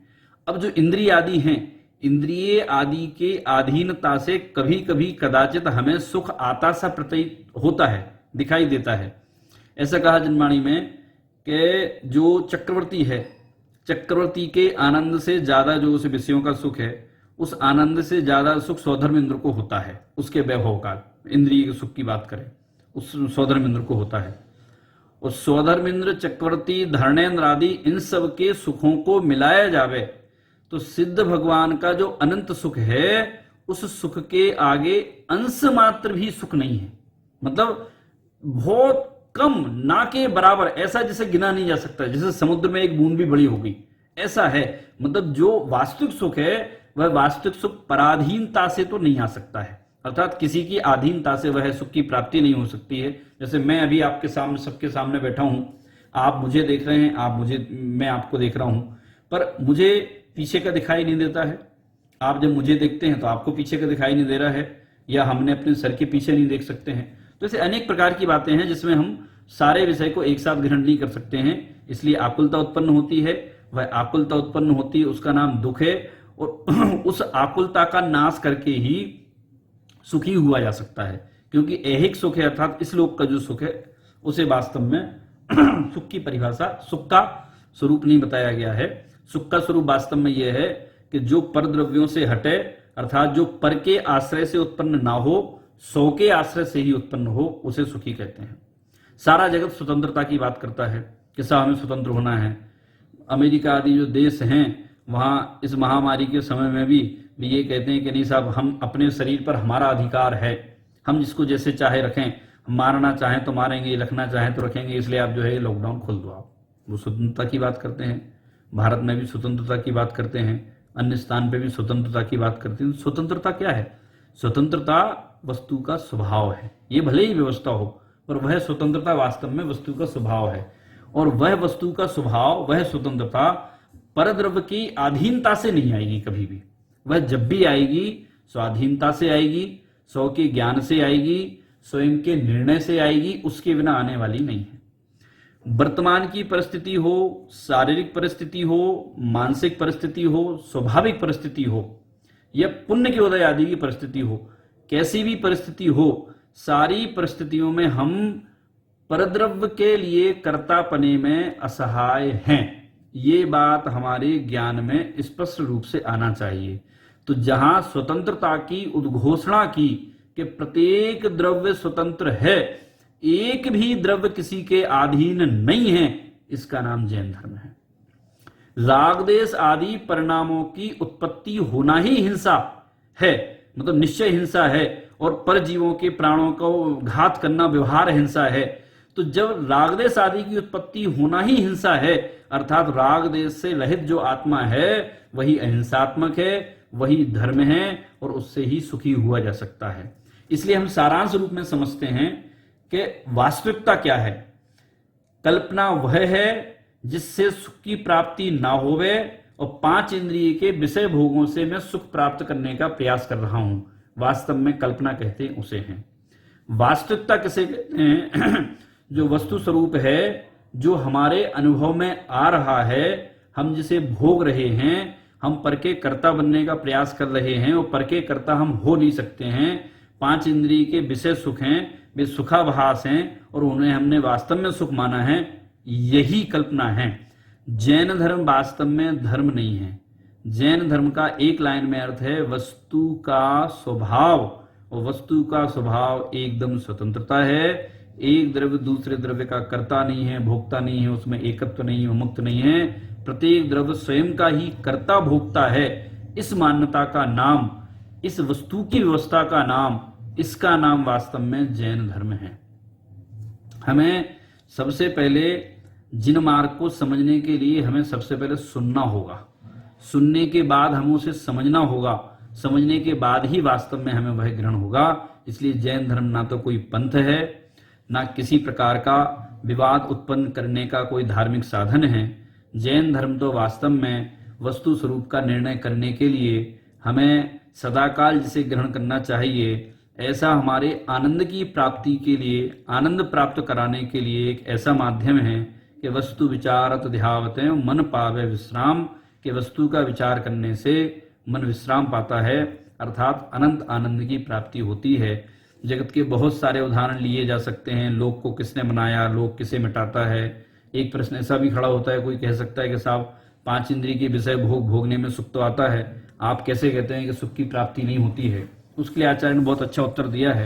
Speaker 3: अब जो इंद्रिय आदि हैं, इंद्रिय आदि के अधीनता से कभी कभी कदाचित हमें सुख आता सा प्रतीत होता है, दिखाई देता है। ऐसा कहा जिनवाणी में कि जो चक्रवर्ती है, चक्रवर्ती के आनंद से ज्यादा जो उस विषयों का सुख है, उस आनंद से ज्यादा सुख स्वधर्म इंद्र को होता है। उसके वैभव का, इंद्रिय के सुख की बात करें, उस स्वधर्म इंद्र को होता है। और स्वधर्म इंद्र, चक्रवर्ती, धर्णेन्द्र आदि इन सब के सुखों को मिलाया जावे तो सिद्ध भगवान का जो अनंत सुख है, उस सुख के आगे अंश मात्र भी सुख नहीं है। मतलब बहुत कम, ना के बराबर, ऐसा जिसे गिना नहीं जा सकता, जैसे समुद्र में एक बूंद भी बड़ी होगी, ऐसा है। मतलब जो वास्तविक सुख है वह वास्तविक सुख पराधीनता से तो नहीं आ सकता है, अर्थात किसी की अधीनता से वह सुख की प्राप्ति नहीं हो सकती है। जैसे मैं अभी आपके सामने, सबके सामने बैठा हूं, आप मुझे देख रहे हैं, मैं आपको देख रहा हूं, पर मुझे पीछे का दिखाई नहीं देता है। आप जब मुझे देखते हैं तो आपको पीछे का दिखाई नहीं दे रहा है, या हमने अपने सर के पीछे नहीं देख सकते हैं। तो ऐसे अनेक प्रकार की बातें हैं जिसमें हम सारे विषय को एक साथ ग्रहण नहीं कर सकते हैं, इसलिए आकुलता उत्पन्न होती है। वह आकुलता उत्पन्न होती है, उसका नाम दुख है, और उस आकुलता का नाश करके ही सुखी हुआ जा सकता है। क्योंकि ऐहिक सुख है, अर्थात इस लोक का जो सुख है, उसे वास्तव में सुख की परिभाषा, सुख का स्वरूप नहीं बताया गया है। सुख का स्वरूप वास्तव में यह है कि जो पर द्रव्यों से हटे, अर्थात जो पर के आश्रय से उत्पन्न ना हो, सौ के आश्रय से ही उत्पन्न हो, उसे सुखी कहते हैं। सारा जगत स्वतंत्रता की बात करता है कि साहब हमें स्वतंत्र होना है। अमेरिका आदि जो देश हैं वहां इस महामारी के समय में भी ये कहते हैं कि नहीं साहब, हम अपने शरीर पर हमारा अधिकार है, हम जिसको जैसे चाहे रखें, मारना चाहें तो मारेंगे, रखना चाहें तो रखेंगे, इसलिए आप जो है लॉकडाउन खोल दो। आप वो स्वतंत्रता की बात करते हैं। भारत में भी स्वतंत्रता की बात करते हैं, अन्य स्थान पे भी स्वतंत्रता की बात करते हैं। स्वतंत्रता क्या है? स्वतंत्रता वस्तु का स्वभाव है। ये भले ही व्यवस्था हो, पर वह स्वतंत्रता वास्तव में वस्तु का स्वभाव है। और वह वस्तु का स्वभाव, वह स्वतंत्रता परद्रव्य की अधीनता से नहीं आएगी कभी भी। वह जब भी आएगी स्वाधीनता से आएगी, सौ के ज्ञान से आएगी, स्वयं के निर्णय से आएगी, उसके बिना आने वाली नहीं है। वर्तमान की परिस्थिति हो, शारीरिक परिस्थिति हो, मानसिक परिस्थिति हो, स्वाभाविक परिस्थिति हो, या पुण्य के उदय आदि की परिस्थिति हो, कैसी भी परिस्थिति हो, सारी परिस्थितियों में हम परद्रव्य के लिए कर्तापने में असहाय हैं। ये बात हमारे ज्ञान में स्पष्ट रूप से आना चाहिए। तो जहां स्वतंत्रता की उद्घोषणा की कि प्रत्येक द्रव्य स्वतंत्र है, एक भी द्रव्य किसी के अधीन नहीं है, इसका नाम जैन धर्म है। राग देश आदि परिणामों की उत्पत्ति होना ही हिंसा है, मतलब निश्चय हिंसा है, और परजीवों के प्राणों को घात करना व्यवहार हिंसा है। तो जब राग देश आदि की उत्पत्ति होना ही हिंसा है, अर्थात राग देश से रहित जो आत्मा है वही अहिंसात्मक है, वही धर्म है, और उससे ही सुखी हुआ जा सकता है। इसलिए हम सारांश रूप में समझते हैं कि वास्तविकता क्या है। कल्पना वह है जिससे सुख की प्राप्ति ना होवे, और 5 इंद्रिय के विषय भोगों से मैं सुख प्राप्त करने का प्रयास कर रहा हूं, वास्तव में कल्पना कहते हैं उसे हैं। वास्तविकता किसे कहते हैं? जो वस्तु स्वरूप है, जो हमारे अनुभव में आ रहा है, हम जिसे भोग रहे हैं, हम पर के कर्ता बनने का प्रयास कर रहे हैं, और पर के कर्ता हम हो नहीं सकते हैं। 5 इंद्रिय के विषय सुख हैं, वे सुखाभास हैं, और उन्हें हमने वास्तव में सुख माना है, यही कल्पना है। जैन धर्म वास्तव में धर्म नहीं है। जैन धर्म का एक लाइन में अर्थ है वस्तु का स्वभाव, और वस्तु का स्वभाव एकदम स्वतंत्रता है। एक द्रव्य दूसरे द्रव्य का कर्ता नहीं है, भोक्ता नहीं है, उसमें एकत्व नहीं है, मुक्त नहीं है। प्रत्येक द्रव्य स्वयं का ही कर्ता भोक्ता है। इस मान्यता का नाम, इस वस्तु की व्यवस्था का नाम, इसका नाम वास्तव में जैन धर्म है। हमें सबसे पहले जिन मार्ग को समझने के लिए हमें सबसे पहले सुनना होगा, सुनने के बाद हमें उसे समझना होगा, समझने के बाद ही वास्तव में हमें वह ग्रहण होगा। इसलिए जैन धर्म ना तो कोई पंथ है, ना किसी प्रकार का विवाद उत्पन्न करने का कोई धार्मिक साधन है। जैन धर्म तो वास्तव में वस्तु स्वरूप का निर्णय करने के लिए हमें सदाकाल जिसे ग्रहण करना चाहिए, ऐसा हमारे आनंद की प्राप्ति के लिए, आनंद प्राप्त कराने के लिए एक ऐसा माध्यम है कि वस्तु विचारत ध्यावते मन पावे विश्राम, के वस्तु का विचार करने से मन विश्राम पाता है, अर्थात अनंत आनंद की प्राप्ति होती है। जगत के बहुत सारे उदाहरण लिए जा सकते हैं। लोक को किसने बनाया, लोक किसे मिटाता है। एक प्रश्न ऐसा भी खड़ा होता है, कोई कह सकता है कि साहब 5 इंद्रिय के विषय भोगने में सुख तो आता है, आप कैसे कहते हैं कि सुख की प्राप्ति नहीं होती है। उसके लिए आचार्य ने बहुत अच्छा उत्तर दिया है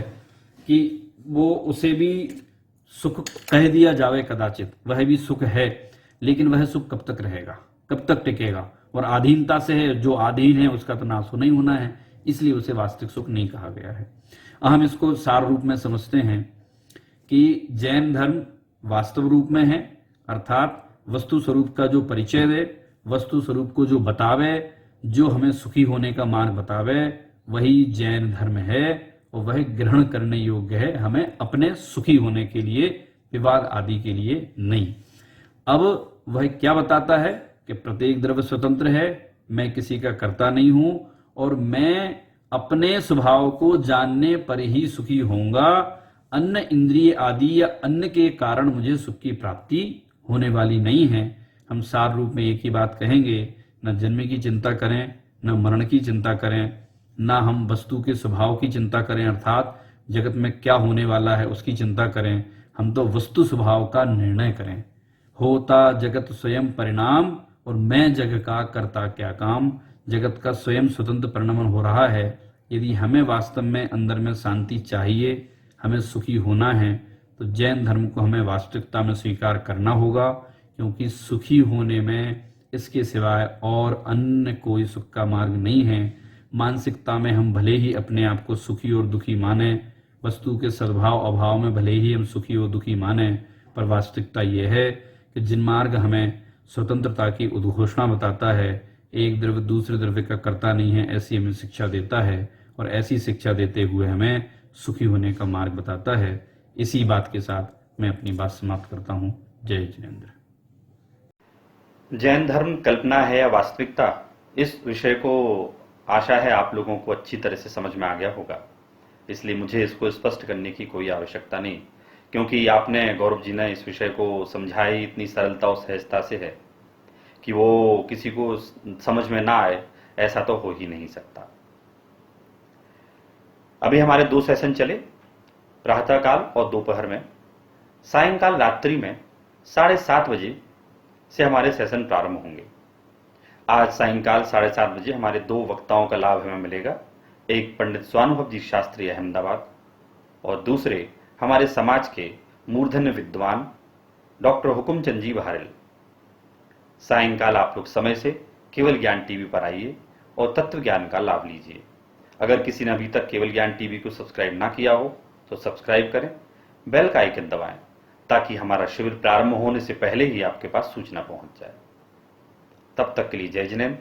Speaker 3: कि वो उसे भी सुख कह दिया जावे कदाचित, वह भी सुख है, लेकिन वह सुख कब तक रहेगा, कब तक टिकेगा, और अधीनता से है, जो अधीन है उसका तो नाश होना ही होना है, इसलिए उसे वास्तविक सुख नहीं कहा गया है। हम इसको सार रूप में समझते हैं कि जैन धर्म वास्तव रूप में है, अर्थात वस्तु स्वरूप का जो परिचय दे, वस्तु स्वरूप को जो बतावे, जो हमें सुखी होने का मार्ग बतावे, वही जैन धर्म है, और वह ग्रहण करने योग्य है, हमें अपने सुखी होने के लिए, विवाद आदि के लिए नहीं। अब वह क्या बताता है कि प्रत्येक द्रव्य स्वतंत्र है, मैं किसी का कर्ता नहीं हूं, और मैं अपने स्वभाव को जानने पर ही सुखी होऊंगा। अन्य इंद्रिय आदि या अन्य के कारण मुझे सुख की प्राप्ति होने वाली नहीं है। हम सार रूप में एक ही बात कहेंगे, न जन्म की चिंता करें, न मरण की चिंता करें, ना हम वस्तु के स्वभाव की चिंता करें, अर्थात जगत में क्या होने वाला है उसकी चिंता करें। हम तो वस्तु स्वभाव का निर्णय करें। होता जगत स्वयं परिणाम, और मैं जग का करता क्या काम। जगत का स्वयं स्वतंत्र परिणमन हो रहा है। यदि हमें वास्तव में अंदर में शांति चाहिए, हमें सुखी होना है, तो जैन धर्म को हमें वास्तविकता में स्वीकार करना होगा, क्योंकि सुखी होने में इसके सिवाय और अन्य कोई सुख का मार्ग नहीं है। मानसिकता में हम भले ही अपने आप को सुखी और दुखी माने, वस्तु के सद्भाव अभाव में भले ही हम सुखी और दुखी माने, पर वास्तविकता यह है कि जिन मार्ग हमें स्वतंत्रता की उद्घोषणा बताता है, एक द्रव्य दूसरे द्रव्य का कर्ता नहीं है, ऐसी हमें शिक्षा देता है, और ऐसी शिक्षा देते हुए हमें सुखी होने का मार्ग बताता है। इसी बात के साथ मैं अपनी बात समाप्त करता हूं। जय जिनेंद्र।
Speaker 1: जैन धर्म कल्पना है या वास्तविकता, इस विषय को आशा है आप लोगों को अच्छी तरह से समझ में आ गया होगा। इसलिए मुझे इसको स्पष्ट करने की कोई आवश्यकता नहीं, क्योंकि आपने, गौरव जी ने इस विषय को समझाई इतनी सरलता और सहजता से है कि वो किसी को समझ में ना आए, ऐसा तो हो ही नहीं सकता। अभी हमारे 2 सेशन चले, प्रातःकाल और दोपहर में। सायंकाल रात्रि में 7:30 बजे से हमारे सेशन प्रारंभ होंगे। आज सायंकाल 7:30 बजे हमारे 2 वक्ताओं का लाभ हमें मिलेगा। एक पंडित स्वानुभव जी शास्त्री अहमदाबाद और दूसरे हमारे समाज के मूर्धन्य विद्वान डॉक्टर हुकुमचंद जी बहारेल। सायंकाल आप लोग समय से केवल ज्ञान टीवी पर आइए और तत्व ज्ञान का लाभ लीजिए। अगर किसी ने अभी तक केवल ज्ञान टीवी को सब्सक्राइब ना किया हो तो सब्सक्राइब करें, बेल का आइकन दबाएं ताकि हमारा शिविर प्रारंभ होने से पहले ही आपके पास सूचना पहुंच जाए। तब तक के लिए जय जिनेंद्र।